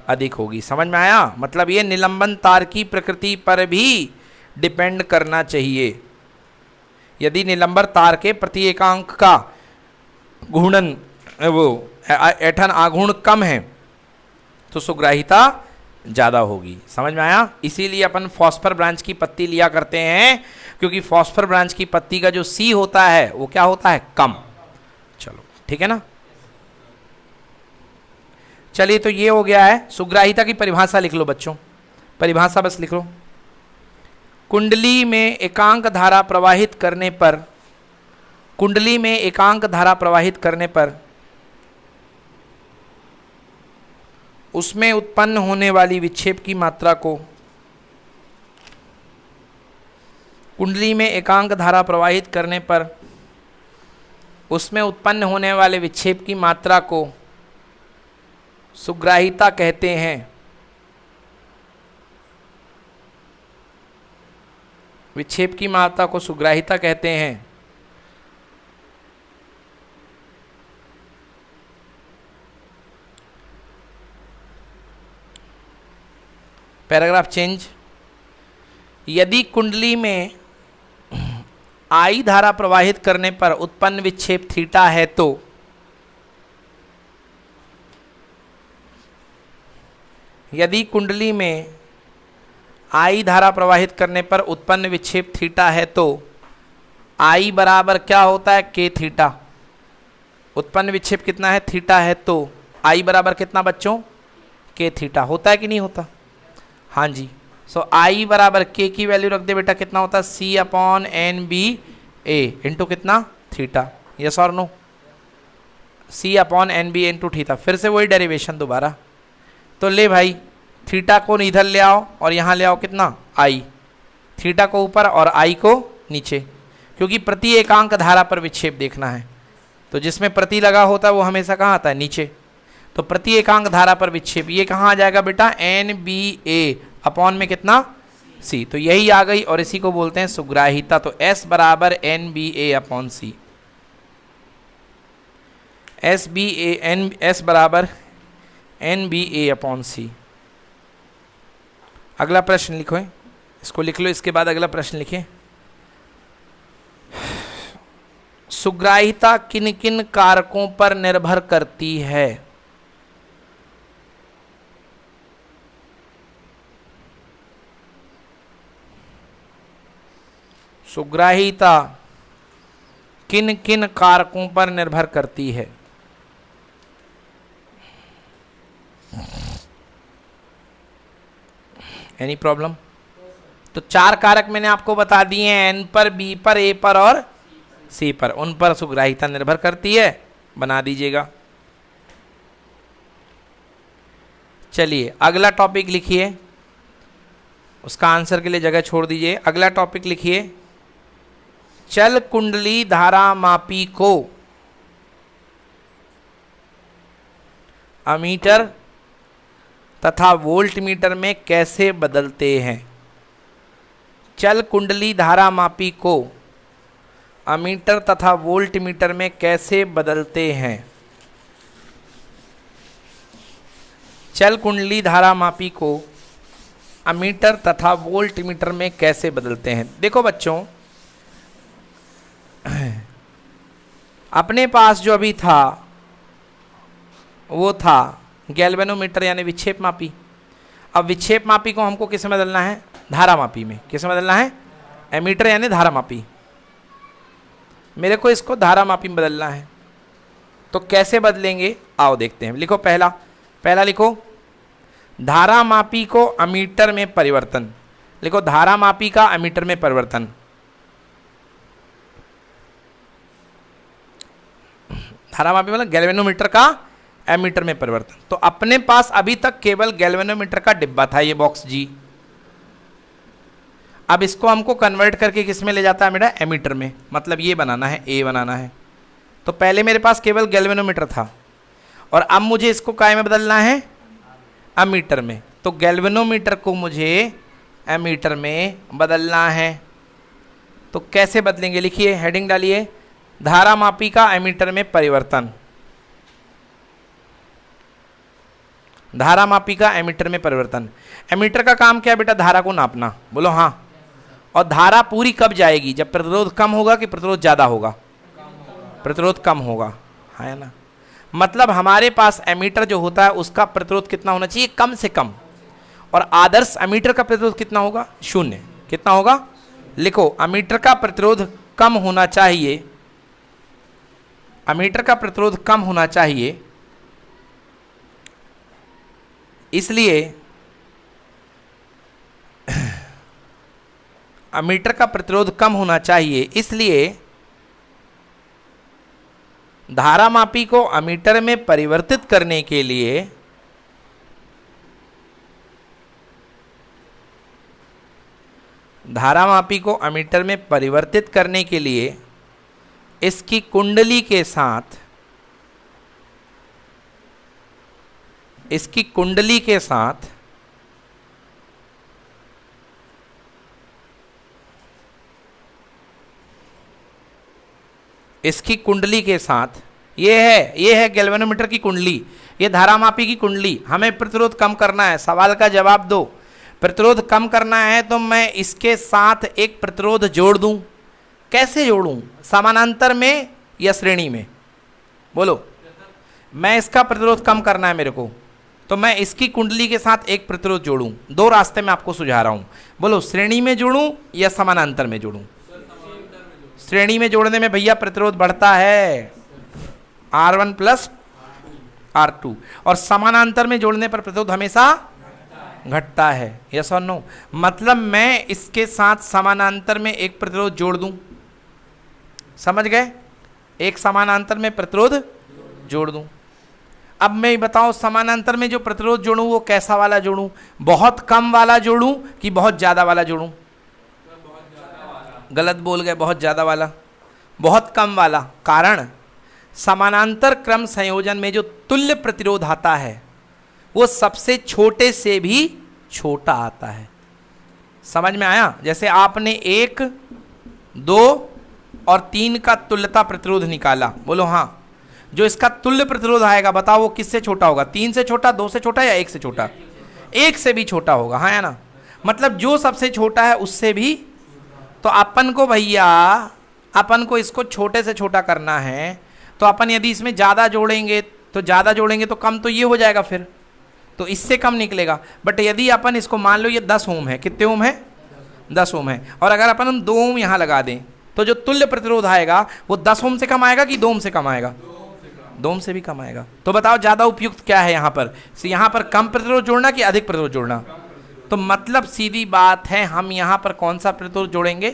अधिक होगी। समझ में आया? मतलब ये निलंबन तार की प्रकृति पर भी डिपेंड करना चाहिए। यदि निलंबर तार के प्रति एकांक का घूर्णन वो ऐठन आघूर्ण कम है तो सुग्राहिता ज़्यादा होगी। समझ में आया? इसीलिए अपन फॉस्फर ब्रांच की पत्ती लिया करते हैं, क्योंकि फॉस्फर ब्रांच की पत्ती का जो C होता है वो क्या होता है, कम। चलो ठीक है ना। चलिए तो ये हो गया है। सुग्राहिता की परिभाषा लिख लो बच्चों, परिभाषा बस लिख लो। कुंडली में एकांक धारा प्रवाहित करने पर, कुंडली में एकांक धारा प्रवाहित करने पर उसमें उत्पन्न होने वाली विक्षेप की मात्रा को, कुंडली में एकांक धारा प्रवाहित करने पर उसमें उत्पन्न होने वाले विक्षेप की मात्रा को सुग्राहिता कहते हैं। विक्षेप की मात्रा को सुग्राहिता कहते हैं। Paragraph change. यदि कुंडली में I धारा प्रवाहित करने पर उत्पन्न विक्षेप थीटा है तो यदि कुंडली में I धारा प्रवाहित करने पर उत्पन्न विक्षेप थीटा है तो I बराबर क्या होता है, K थीटा। उत्पन्न विक्षेप कितना है, थीटा है, तो I बराबर कितना बच्चों, K थीटा। होता है कि नहीं होता? हाँ जी। सो I बराबर K की वैल्यू रख दे बेटा, कितना होता है, C/NB/A इंटू कितना, थीटा। यस और नो? C/NB into theta. फिर से वही डेरिवेशन दोबारा। तो ले भाई, थीटा को इधर ले आओ और यहाँ ले आओ कितना, I। थीटा को ऊपर और I को नीचे, क्योंकि प्रति एकांक धारा पर विक्षेप देखना है। तो जिसमें प्रति लगा होता है वो हमेशा कहाँ आता है, नीचे। तो प्रति एकांक धारा पर विक्षेप ये कहाँ आ जाएगा बेटा, NBA अपॉन में कितना, C। तो यही आ गई और इसी को बोलते हैं सुग्राहिता। तो S बराबर NBA/C। S बराबर NBA/C। अगला प्रश्न लिखो, इसको लिख लो, इसके बाद अगला प्रश्न लिखें। सुग्राहिता किन किन कारकों पर निर्भर करती है? सुग्राहिता किन किन कारकों पर निर्भर करती है? Any problem? तो 4 कारक मैंने आपको बता दिए हैं, N पर, B पर, A पर और C पर। उन पर सुग्राहिता निर्भर करती है, बना दीजिएगा। चलिए अगला टॉपिक लिखिए, उसका आंसर के लिए जगह छोड़ दीजिए। अगला टॉपिक लिखिए, चल कुंडली धारा मापी को अमीटर तथा वोल्ट मीटर में कैसे बदलते हैं? चल कुंडली धारा मापी को अमीटर तथा वोल्ट मीटर में कैसे बदलते हैं? चल कुंडली धारा मापी को अमीटर तथा वोल्ट मीटर में कैसे बदलते हैं? देखो बच्चों, अपने पास जो अभी था वो था गैल्वेनोमीटर यानी विक्षेप मापी। अब विक्षेप मापी को हमको किस में बदलना है, धारा मापी में। किस में बदलना है, एमीटर यानी धारा मापी। मेरे को इसको धारा मापी में बदलना है, तो कैसे बदलेंगे आओ देखते हैं। लिखो पहला लिखो धारा मापी को अमीटर में परिवर्तन। लिखो धारा मापी का अमीटर में परिवर्तन। धारा मापी मतलब गैल्वेनोमीटर का एमीटर में परिवर्तन। तो अपने पास अभी तक केवल गैल्वेनोमीटर का डिब्बा था, ये बॉक्स जी। अब इसको हमको कन्वर्ट करके किस में ले जाता है मेरा, एमीटर में। मतलब ये बनाना है, ए बनाना है। तो पहले मेरे पास केवल गैल्वेनोमीटर था और अब मुझे इसको काय में बदलना है, अमीटर में। तो गैल्वेनोमीटर को मुझे एमीटर में बदलना है। तो कैसे बदलेंगे, लिखिए, हेडिंग डालिए, धारामापी का एमीटर में परिवर्तन। धारामापी का एमीटर में परिवर्तन। एमीटर का काम क्या है बेटा, धारा को नापना, बोलो हाँ। और धारा पूरी कब जाएगी, जब प्रतिरोध कम होगा कि प्रतिरोध ज्यादा होगा, प्रतिरोध कम होगा, है ना। मतलब हमारे पास एमीटर जो होता है उसका प्रतिरोध कितना होना चाहिए, कम से कम। और आदर्श एमीटर का प्रतिरोध कितना होगा, 0। कितना होगा, लिखो, एमीटर का प्रतिरोध कम होना चाहिए, एमीटर का प्रतिरोध कम होना चाहिए, इसलिए एमीटर का प्रतिरोध कम होना चाहिए, इसलिए धारामापी को एमीटर में परिवर्तित करने के लिए धारामापी को एमीटर में परिवर्तित करने के लिए इसकी कुंडली के साथ, इसकी कुंडली के साथ इसकी कुंडली के साथ, ये है गैल्वेनोमीटर की कुंडली, ये धारामापी की कुंडली। हमें प्रतिरोध कम करना है, सवाल का जवाब दो। प्रतिरोध कम करना है तो मैं इसके साथ एक प्रतिरोध जोड़ दूं। कैसे जोड़ूं, समानांतर में या श्रेणी में, बोलो। मैं इसका प्रतिरोध कम करना है मेरे को, तो मैं इसकी कुंडली के साथ एक प्रतिरोध जोड़ूं। दो रास्ते मैं आपको सुझा रहा हूं, बोलो, श्रेणी में जोड़ूं या समानांतर में जोड़ूं। श्रेणी में जोड़ने में भैया प्रतिरोध बढ़ता है, R1 प्लस R2, और समानांतर में जोड़ने पर प्रतिरोध हमेशा घटता है। यस और नो। मतलब मैं इसके साथ समानांतर में एक प्रतिरोध जोड़ दूं, समझ गए, एक समानांतर में प्रतिरोध जोड़ दूं। अब मैं बताऊं, समानांतर में जो प्रतिरोध जोड़ूं वो कैसा वाला जोड़ूं, बहुत कम वाला जोड़ूं कि बहुत ज्यादा वाला जोड़ूं। गलत बोल गए, बहुत ज्यादा वाला, बहुत कम वाला। कारण, समानांतर क्रम संयोजन में जो तुल्य प्रतिरोध आता है वो सबसे छोटे से भी छोटा आता है। समझ में आया। जैसे आपने 1, 2 और 3 का तुल्यता प्रतिरोध निकाला, बोलो हाँ। जो इसका तुल्य प्रतिरोध आएगा बताओ वो किससे छोटा होगा, 3 से छोटा, 2 से छोटा या 1 से छोटा, 1 से भी छोटा होगा, हाँ या ना। मतलब जो सबसे छोटा है उससे भी। तो अपन को भैया, अपन को इसको छोटे से छोटा करना है, तो अपन यदि इसमें ज़्यादा जोड़ेंगे तो कम तो ये हो जाएगा फिर, तो इससे कम निकलेगा। बट यदि अपन इसको मान लो ये 10 ओम है, कितने ओम है, 10 ओम है, और अगर अपन हम 2 ओम यहाँ लगा दें तो जो तुल्य प्रतिरोध आएगा वो 10 ओम से कम आएगा कि 2 ओम से कम आएगा, 2 ओम से भी कम आएगा। तो बताओ ज़्यादा उपयुक्त क्या है यहाँ पर, यहाँ पर कम प्रतिरोध जोड़ना कि अधिक प्रतिरोध जोड़ना। तो मतलब सीधी बात है, हम यहाँ पर कौन सा प्रतिरोध जोड़ेंगे,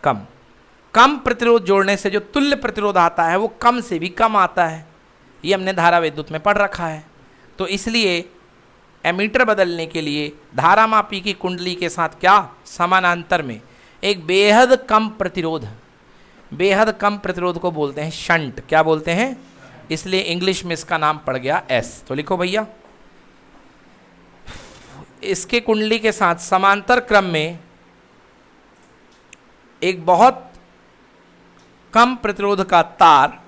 कम। कम प्रतिरोध जोड़ने से जो तुल्य प्रतिरोध आता है वो कम से भी कम आता है। ये हमने धारा विद्युत में पढ़ रखा है। तो इसलिए एमीटर बदलने के लिए धारामापी की कुंडली के साथ क्या, समानांतर में एक बेहद कम प्रतिरोध, बेहद कम प्रतिरोध को बोलते हैं शंट। क्या बोलते हैं, इसलिए इंग्लिश में इसका नाम पड़ गया एस। तो लिखो भैया, इसके कुंडली के साथ समांतर क्रम में एक बहुत कम प्रतिरोध का तार,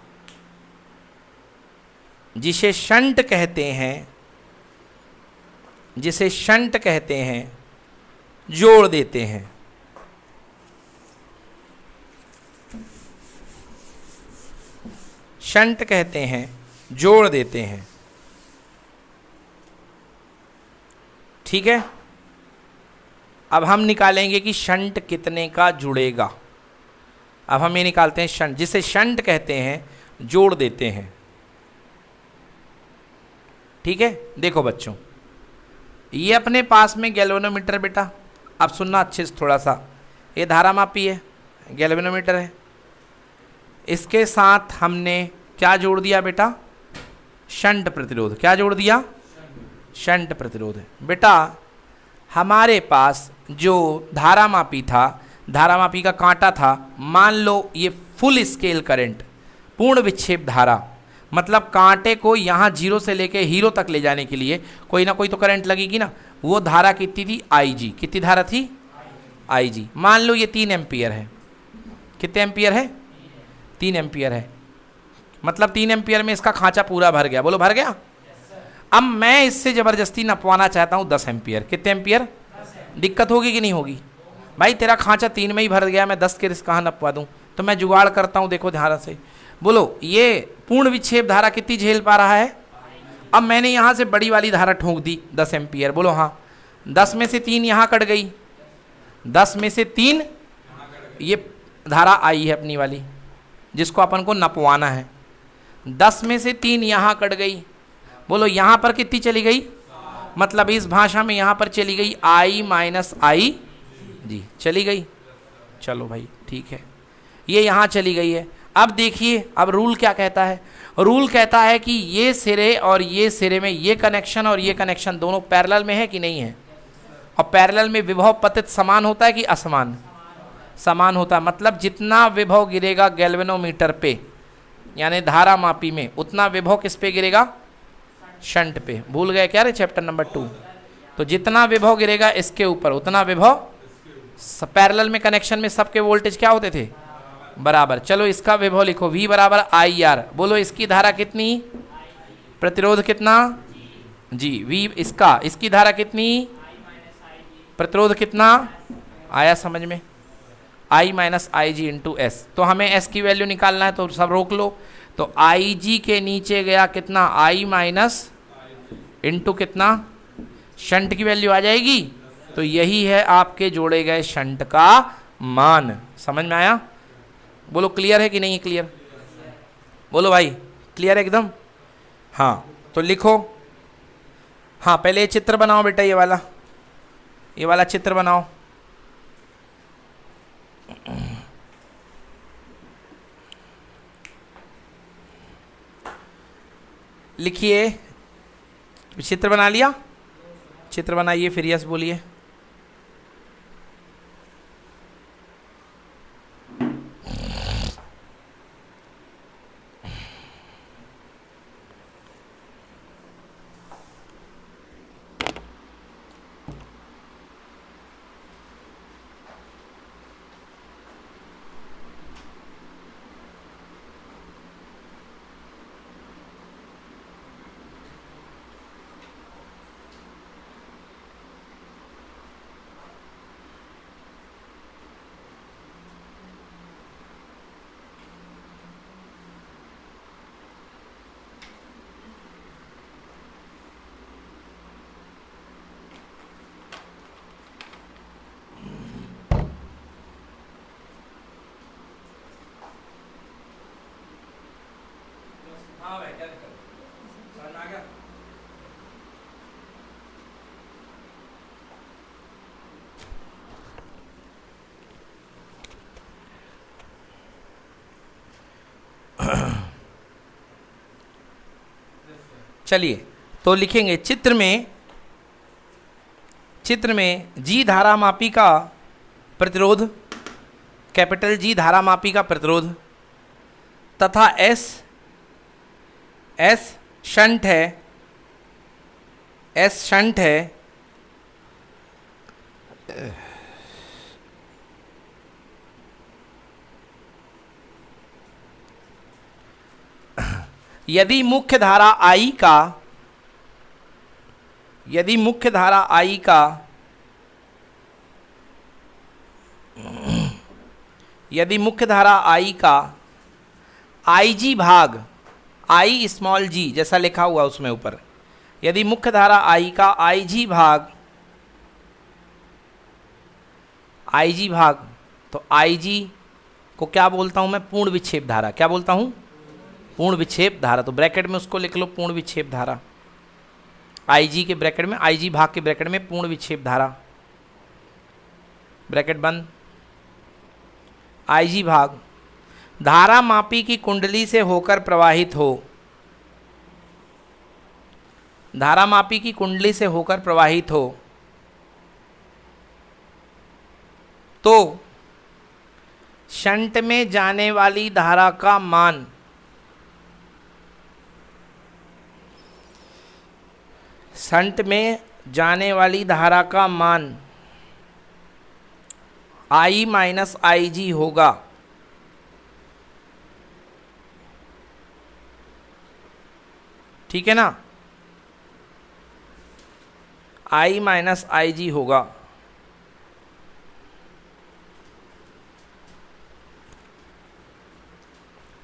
जिसे शंट कहते हैं, जिसे शंट कहते हैं, जोड़ देते हैं। शंट कहते हैं, जोड़ देते हैं। ठीक है। अब हम निकालेंगे कि शंट कितने का जुड़ेगा। अब हम ये निकालते हैं शंट, जिसे शंट कहते हैं, जोड़ देते हैं। ठीक है। देखो बच्चों, ये अपने पास में गैल्वेनोमीटर बेटा, अब सुनना अच्छे से थोड़ा सा, ये धारामापी है, गैल्वेनोमीटर है, इसके साथ हमने क्या जोड़ दिया बेटा, शंट प्रतिरोध। क्या जोड़ दिया, शंट प्रतिरोध। बेटा हमारे पास जो धारामापी था, धारामापी का कांटा था, मान लो ये फुल स्केल करंट, पूर्ण विक्षेप धारा, मतलब कांटे को यहाँ 0 से लेके हीरो तक ले जाने के लिए कोई ना कोई तो करंट लगेगी ना। वो धारा कितनी थी, IG। कितनी धारा थी, IG। मान लो ये 3 एम्पियर है, कितने एम्पियर है? 3 एम्पियर है, मतलब 3 एम्पियर में इसका खांचा पूरा भर गया। बोलो भर गया। अब मैं इससे ज़बरदस्ती नपवाना चाहता हूँ 10 एम्पियर। कितने एम्पियर? दिक्कत होगी कि नहीं होगी? भाई तेरा खांचा 3 में ही भर गया, मैं 10 के रिस कहाँ नपवा दूँ? तो मैं जुगाड़ करता हूँ। देखो ध्यान से बोलो, ये पूर्ण विक्षेप धारा कितनी झेल पा रहा है? अब मैंने यहाँ से बड़ी वाली धारा ठोक दी 10 एम्पियर। बोलो हाँ। 10 में से 3 यहाँ कट गई, 10 में से 3 ये धारा आई है अपनी वाली, जिसको अपन को नपवाना है। 10 में से 3 यहाँ कट गई। बोलो यहाँ पर कितनी चली गई? मतलब इस भाषा में यहाँ पर चली गई I माइनस आई जी, चली गई। चलो भाई ठीक है, ये यहाँ चली गई है। अब देखिए, अब रूल क्या कहता है? रूल कहता है कि ये सिरे और ये सिरे में ये कनेक्शन और ये कनेक्शन दोनों पैरेलल में है कि नहीं है? और पैरेलल में विभव पतित समान होता है कि असमान? समान होता है। मतलब जितना विभव गिरेगा गैल्वेनोमीटर पे यानी धारा मापी में, उतना विभव किस पे गिरेगा? शंट पे। भूल गए क्या रे चैप्टर नंबर 2? तो जितना विभव गिरेगा इसके ऊपर, उतना विभव। पैरेलल में कनेक्शन में सबके वोल्टेज क्या होते थे? बराबर। चलो इसका विभव लिखो, V बराबर IR। बोलो इसकी धारा कितनी? प्रतिरोध कितना? जी। V इसका, इसकी धारा कितनी? प्रतिरोध कितना? आया समझ में? I minus I G into S. तो हमें S की वैल्यू निकालना है, तो सब रोक लो। तो आई जी के नीचे गया कितना? I माइनस इंटू कितना? शंट की वैल्यू आ जाएगी। तो यही है आपके जोड़े गए शंट का मान। समझ में आया? बोलो क्लियर है कि नहीं क्लियर? बोलो भाई क्लियर है एकदम? हाँ तो लिखो। हाँ पहले ये चित्र बनाओ बेटा, ये वाला चित्र बनाओ। लिखिए। चित्र बना लिया? चित्र बनाइए फिर यस बोलिए। चलिए तो लिखेंगे चित्र में जी धारा मापी का प्रतिरोध, कैपिटल जी धारा मापी का प्रतिरोध तथा एस शंट है, यदि मुख्य धारा I का IG भाग I स्मॉल जी जैसा लिखा हुआ उसमें ऊपर, यदि मुख्य धारा I का IG भाग तो IG को क्या बोलता हूं मैं? पूर्ण विक्षेप धारा। क्या बोलता हूं? पूर्ण विक्षेप धारा। तो ब्रैकेट में उसको लिख लो पूर्ण विक्षेप धारा। IG के ब्रैकेट में, IG भाग के ब्रैकेट में पूर्ण विक्षेप धारा, ब्रैकेट बंद। IG भाग धारा मापी की कुंडली से होकर प्रवाहित हो, धारा मापी की कुंडली से होकर प्रवाहित हो तो शंट में जाने वाली धारा का मान I माइनस आई जी होगा। ठीक है ना, I माइनस आई जी होगा।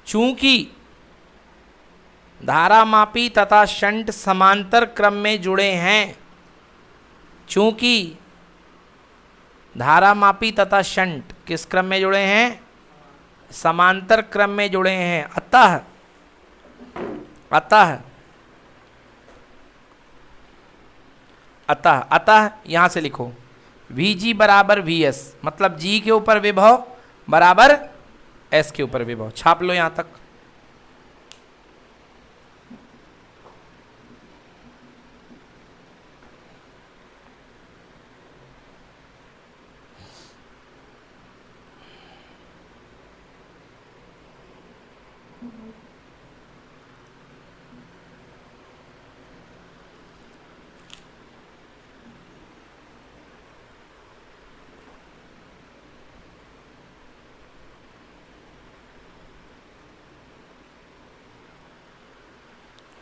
चूंकि धारामापी तथा शंट समांतर क्रम में जुड़े हैं, चूंकि धारामापी तथा शंट किस क्रम में जुड़े हैं, समांतर क्रम में जुड़े हैं, अतः अतः अतः अतः यहां से लिखो Vg बराबर Vs, मतलब G के ऊपर विभव बराबर S के ऊपर विभव, छाप लो यहां तक।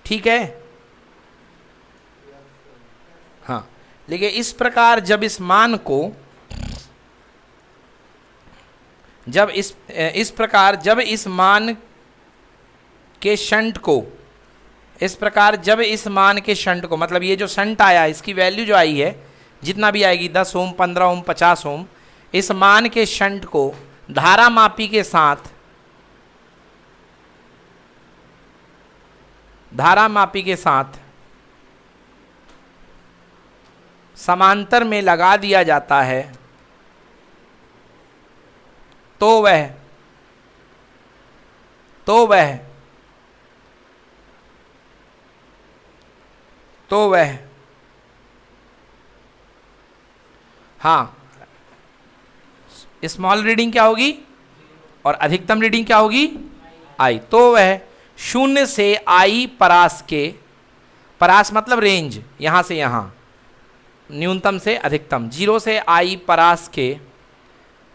ठीक है, हाँ, लेकिन इस प्रकार जब इस मान को, जब इस प्रकार जब इस मान के शंट को, इस प्रकार जब इस मान के शंट को, मतलब ये जो शंट आया इसकी वैल्यू जो आई है जितना भी आएगी 10 ओम 15 ओम 50 ओम, इस मान के शंट को धारामापी के साथ, धारामापी के साथ समांतर में लगा दिया जाता है, तो वह हाँ, स्मॉल रीडिंग क्या होगी और अधिकतम रीडिंग क्या होगी, आई, तो वह 0 से I परास के, परास मतलब रेंज, यहां से यहां, न्यूनतम से अधिकतम, 0 से I परास के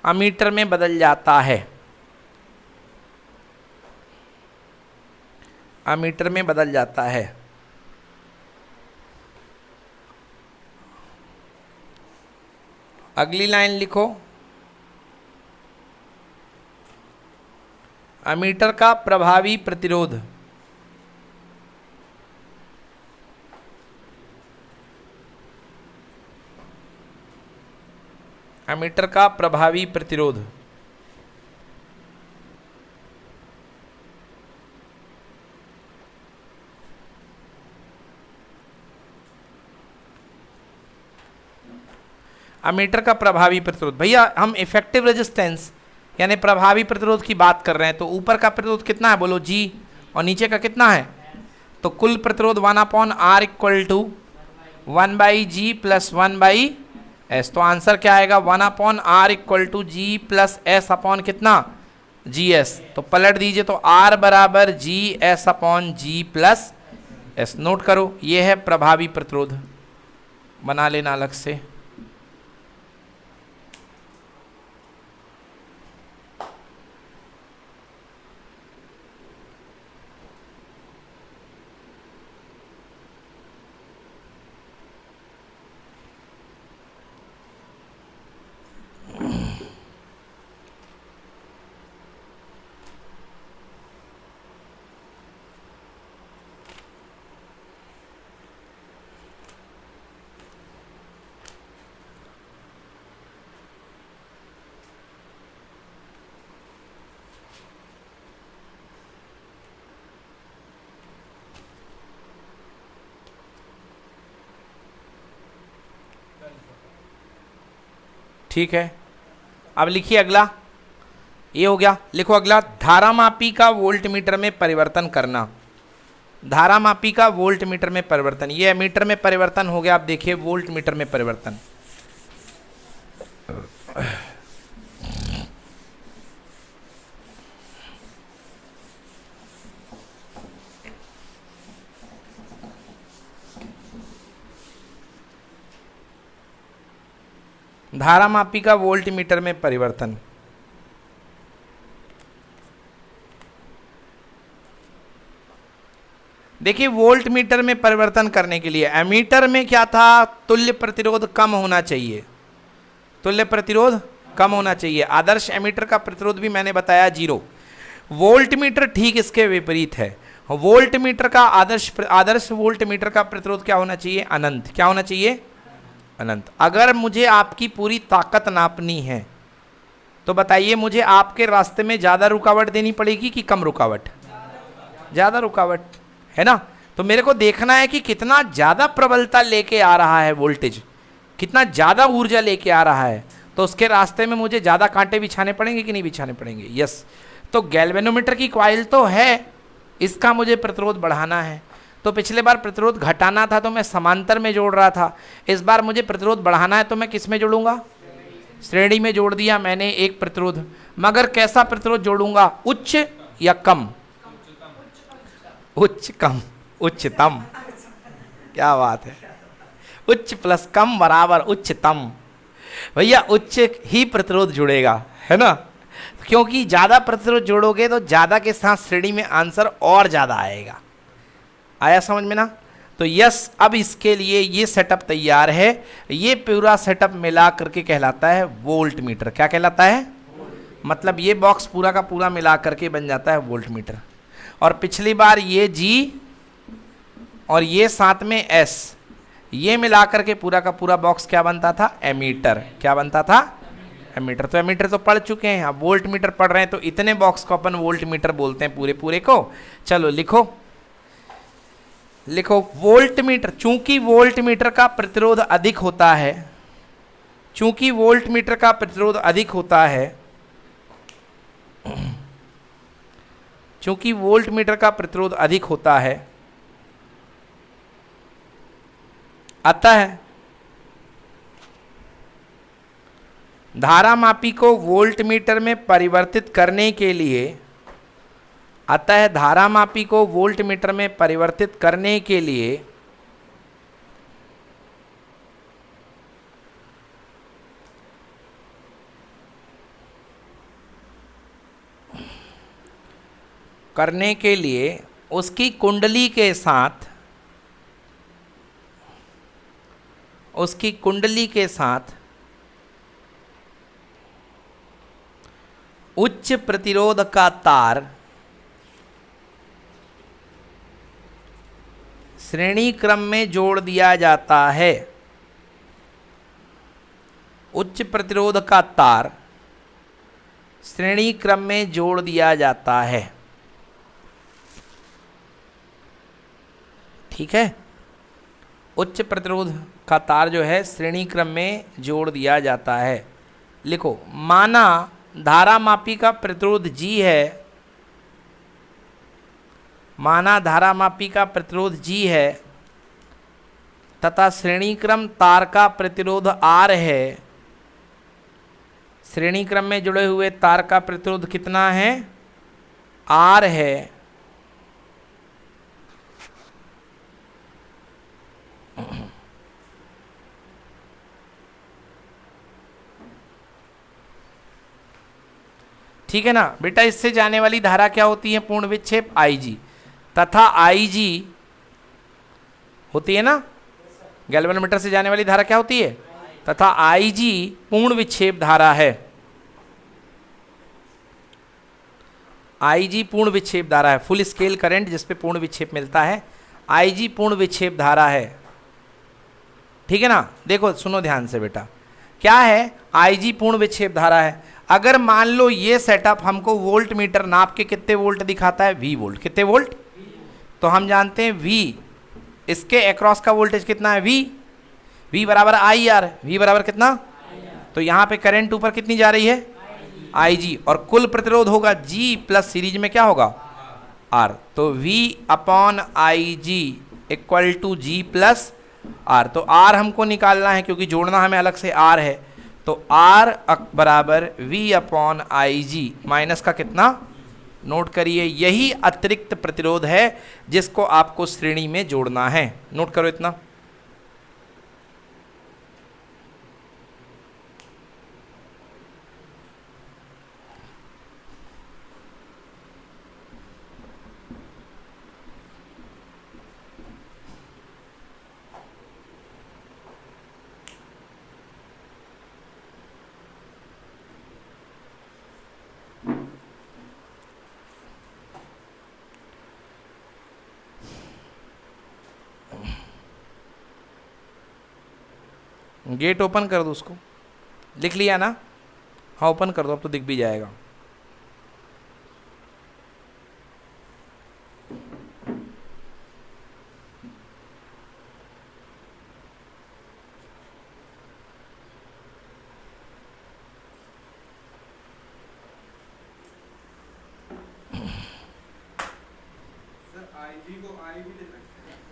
अमीटर में बदल जाता है, अमीटर में बदल जाता है। अगली लाइन लिखो, अमीटर का प्रभावी प्रतिरोध, अमीटर का प्रभावी प्रतिरोध, अमीटर का प्रभावी प्रतिरोध, भैया हम इफेक्टिव रेजिस्टेंस यानी प्रभावी प्रतिरोध की बात कर रहे हैं, तो ऊपर का प्रतिरोध कितना है बोलो जी, और नीचे का कितना है, तो कुल प्रतिरोध 1/R equal to 1/G plus 1/S, तो आंसर क्या आएगा 1/R equal to G plus S upon कितना GS, तो पलट दीजिए, तो R बराबर GS upon G plus S, note करो ये है प्रभावी प्रतिरोध, बना लेना अलग से। ठीक है, अब लिखिए अगला, ये हो गया, लिखो अगला, धारामापी का वोल्टमीटर में परिवर्तन करना, धारामापी का वोल्टमीटर में परिवर्तन, ये मीटर में परिवर्तन हो गया, आप देखिए वोल्टमीटर में परिवर्तन। धारामापी का वोल्टमीटर में परिवर्तन, देखिए वोल्ट मीटर में परिवर्तन करने के लिए एमीटर में क्या था, तुल्य प्रतिरोध कम होना चाहिए, तुल्य प्रतिरोध कम होना चाहिए। आदर्श एमीटर का प्रतिरोध भी मैंने बताया 0। वोल्ट मीटर ठीक इसके विपरीत है। वोल्ट मीटर का आदर्श वोल्ट मीटर का प्रतिरोध क्या होना चाहिए, अनंत। क्या होना चाहिए, अनंत। अगर मुझे आपकी पूरी ताकत नापनी है तो बताइए मुझे आपके रास्ते में ज्यादा रुकावट देनी पड़ेगी कि कम रुकावट, ज्यादा रुकावट, है ना। तो मेरे को देखना है कि कितना ज्यादा प्रबलता लेके आ रहा है वोल्टेज, कितना ज्यादा ऊर्जा लेके आ रहा है, तो उसके रास्ते में मुझे ज्यादा कांटे बिछाने पड़ेंगे कि नहीं बिछाने पड़ेंगे। यस। तो गैल्वेनोमीटर की कॉइल तो है, इसका मुझे प्रतिरोध बढ़ाना है। तो पिछले बार प्रतिरोध घटाना था तो मैं समांतर में जोड़ रहा था, इस बार मुझे प्रतिरोध बढ़ाना है तो मैं किस में जोड़ूंगा, श्रेणी में जोड़ दिया मैंने एक प्रतिरोध। मगर कैसा प्रतिरोध जोड़ूंगा, उच्च या कम, उच्च कम, उच्चतम। क्या बात है, उच्च प्लस कम बराबर उच्चतम। भैया उच्च ही प्रतिरोध जुड़ेगा, है ना, क्योंकि ज्यादा प्रतिरोध जोड़ोगे तो ज्यादा के साथ श्रेणी में आंसर और ज्यादा आएगा। आया समझ में ना। तो यस, अब इसके लिए ये सेटअप तैयार है। ये पूरा सेटअप मिला करके कहलाता है वोल्ट मीटर। क्या कहलाता है, मतलब ये बॉक्स पूरा का पूरा मिला करके बन जाता है वोल्ट मीटर। और पिछली बार ये जी और ये साथ में एस, ये मिला करके पूरा का पूरा बॉक्स क्या बनता था, एमीटर। क्या बनता था, एमीटर। तो एमीटर तो पढ़ चुके हैं, अब वोल्ट मीटर पढ़ रहे हैं, तो इतने बॉक्स को अपन वोल्ट मीटर बोलते हैं पूरे पूरे को। चलो लिखो, लिखो वोल्ट मीटर। चूंकि वोल्ट मीटर का प्रतिरोध अधिक होता है, चूंकि वोल्ट मीटर का प्रतिरोध अधिक होता है, चूंकि वोल्ट मीटर का प्रतिरोध अधिक होता है, अतः धारामापी को वोल्ट मीटर में परिवर्तित करने के लिए, अतः धारामापी को वोल्ट मीटर में परिवर्तित करने के लिए उसकी कुंडली के साथ, उसकी कुंडली के साथ उच्च प्रतिरोध का तार श्रेणी क्रम में जोड़ दिया जाता है। उच्च प्रतिरोध का तार श्रेणी क्रम में जोड़ दिया जाता है। ठीक है, उच्च प्रतिरोध का तार जो है श्रेणी क्रम में जोड़ दिया जाता है। लिखो, माना धारामापी का प्रतिरोध G है, माना धारामापी का प्रतिरोध G है तथा श्रेणी क्रम तार का प्रतिरोध R है। श्रेणी क्रम में जुड़े हुए तार का प्रतिरोध कितना है, R है। ठीक है ना बेटा। इससे जाने वाली धारा क्या होती है, पूर्ण विक्षेप IG, तथा IG होती है ना, गैल्वेनोमीटर से जाने वाली धारा क्या होती है, तथा IG पूर्ण विक्षेप धारा है। IG पूर्ण विक्षेप धारा है, फुल स्केल करंट जिसपे पूर्ण विक्षेप मिलता है, IG पूर्ण विक्षेप धारा है। ठीक है ना। देखो सुनो ध्यान से बेटा, क्या है, IG पूर्ण विक्षेप धारा है। अगर मान लो ये सेटअप हमको वोल्ट मीटर नाप के कितने वोल्ट दिखाता है, V वोल्ट। कितने वोल्ट, तो हम जानते हैं V, इसके अक्रॉस का वोल्टेज कितना है, V बराबर IR। V बराबर कितना, तो यहाँ पे करंट ऊपर कितनी जा रही है, IG, और कुल प्रतिरोध होगा G प्लस सीरीज में क्या होगा, R। तो V upon IG equal to G plus R। तो R हमको निकालना है क्योंकि जोड़ना हमें अलग से R है। तो R बराबर V अपॉन IG माइनस का कितना, नोट करिए, यही अतिरिक्त प्रतिरोध है जिसको आपको श्रेणी में जोड़ना है। नोट करो इतना। गेट ओपन कर दो उसको, लिख लिया ना? हाँ ओपन कर दो, अब तो दिख भी जाएगा।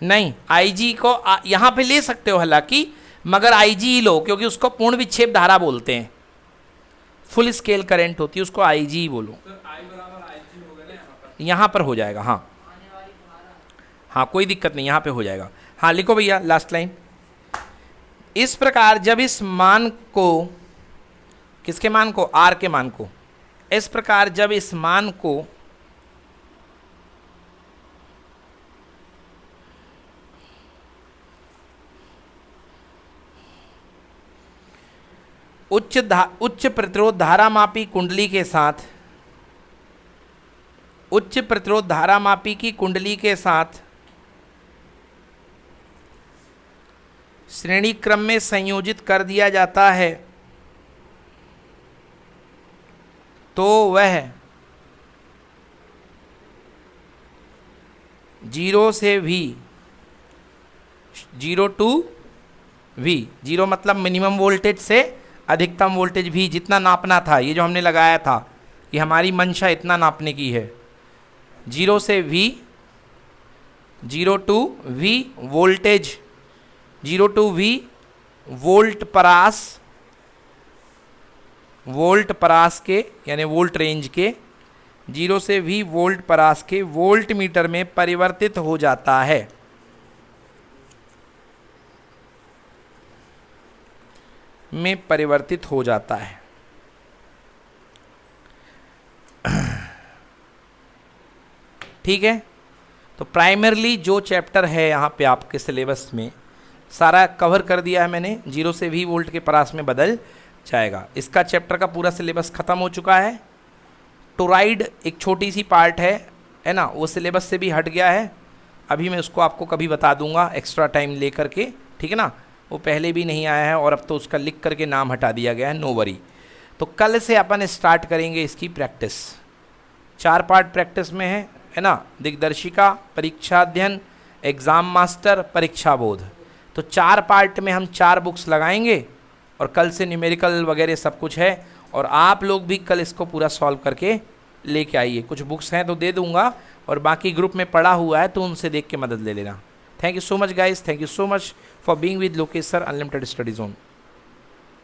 नहीं, आईजी को यहां पे ले सकते हो हालांकि, मगर आईजी ही लो, क्योंकि उसको पूर्ण विक्षेप धारा बोलते हैं, फुल स्केल करंट होती है, उसको आईजी ही बोलो। यहां पर हो जाएगा, हाँ हाँ कोई दिक्कत नहीं, यहां पे हो जाएगा। हाँ लिखो भैया लास्ट लाइन। इस प्रकार जब इस मान को, किसके मान को? आर के मान को। इस प्रकार जब इस मान को उच्च प्रतिरोध धारामापी कुंडली के साथ, उच्च प्रतिरोध धारामापी की कुंडली के साथ श्रेणी क्रम में संयोजित कर दिया जाता है तो वह 0 से V, 0 टू V, 0 मतलब मिनिमम वोल्टेज से अधिकतम वोल्टेज V जितना नापना था, ये जो हमने लगाया था कि हमारी मंशा इतना नापने की है, 0 से V, 0 to V voltage, 0 to V volt परास, वोल्ट परास के यानी वोल्ट रेंज के, 0 से V वोल्ट परास के वोल्ट मीटर में परिवर्तित हो जाता है। में परिवर्तित हो जाता है। ठीक है, तो प्राइमरली जो चैप्टर है यहाँ पे आपके सिलेबस में सारा कवर कर दिया है मैंने, 0 से V वोल्ट के परास में बदल जाएगा। इसका चैप्टर का पूरा सिलेबस ख़त्म हो चुका है। टोराइड एक छोटी सी पार्ट है ना, वो सिलेबस से भी हट गया है। अभी मैं उसको आपको कभी बता दूंगा एक्स्ट्रा टाइम ले करके, ठीक है ना, वो पहले भी नहीं आया है और अब तो उसका लिख करके नाम हटा दिया गया है, नो वरी। तो कल से अपन स्टार्ट करेंगे इसकी प्रैक्टिस। 4 पार्ट प्रैक्टिस में है ना, दिग्दर्शिका, परीक्षा अध्ययन, एग्ज़ाम मास्टर, परीक्षा बोध। तो 4 पार्ट में हम 4 बुक्स लगाएंगे और कल से न्यूमेरिकल वगैरह सब कुछ है। और आप लोग भी कल इसको पूरा सॉल्व करके लेके आइए। कुछ बुक्स हैं तो दे दूंगा और बाकी ग्रुप में पढ़ा हुआ है तो उनसे देख के मदद ले लेना। Thank you so much guys, thank you so much for being with Lokesh sir unlimited study zone.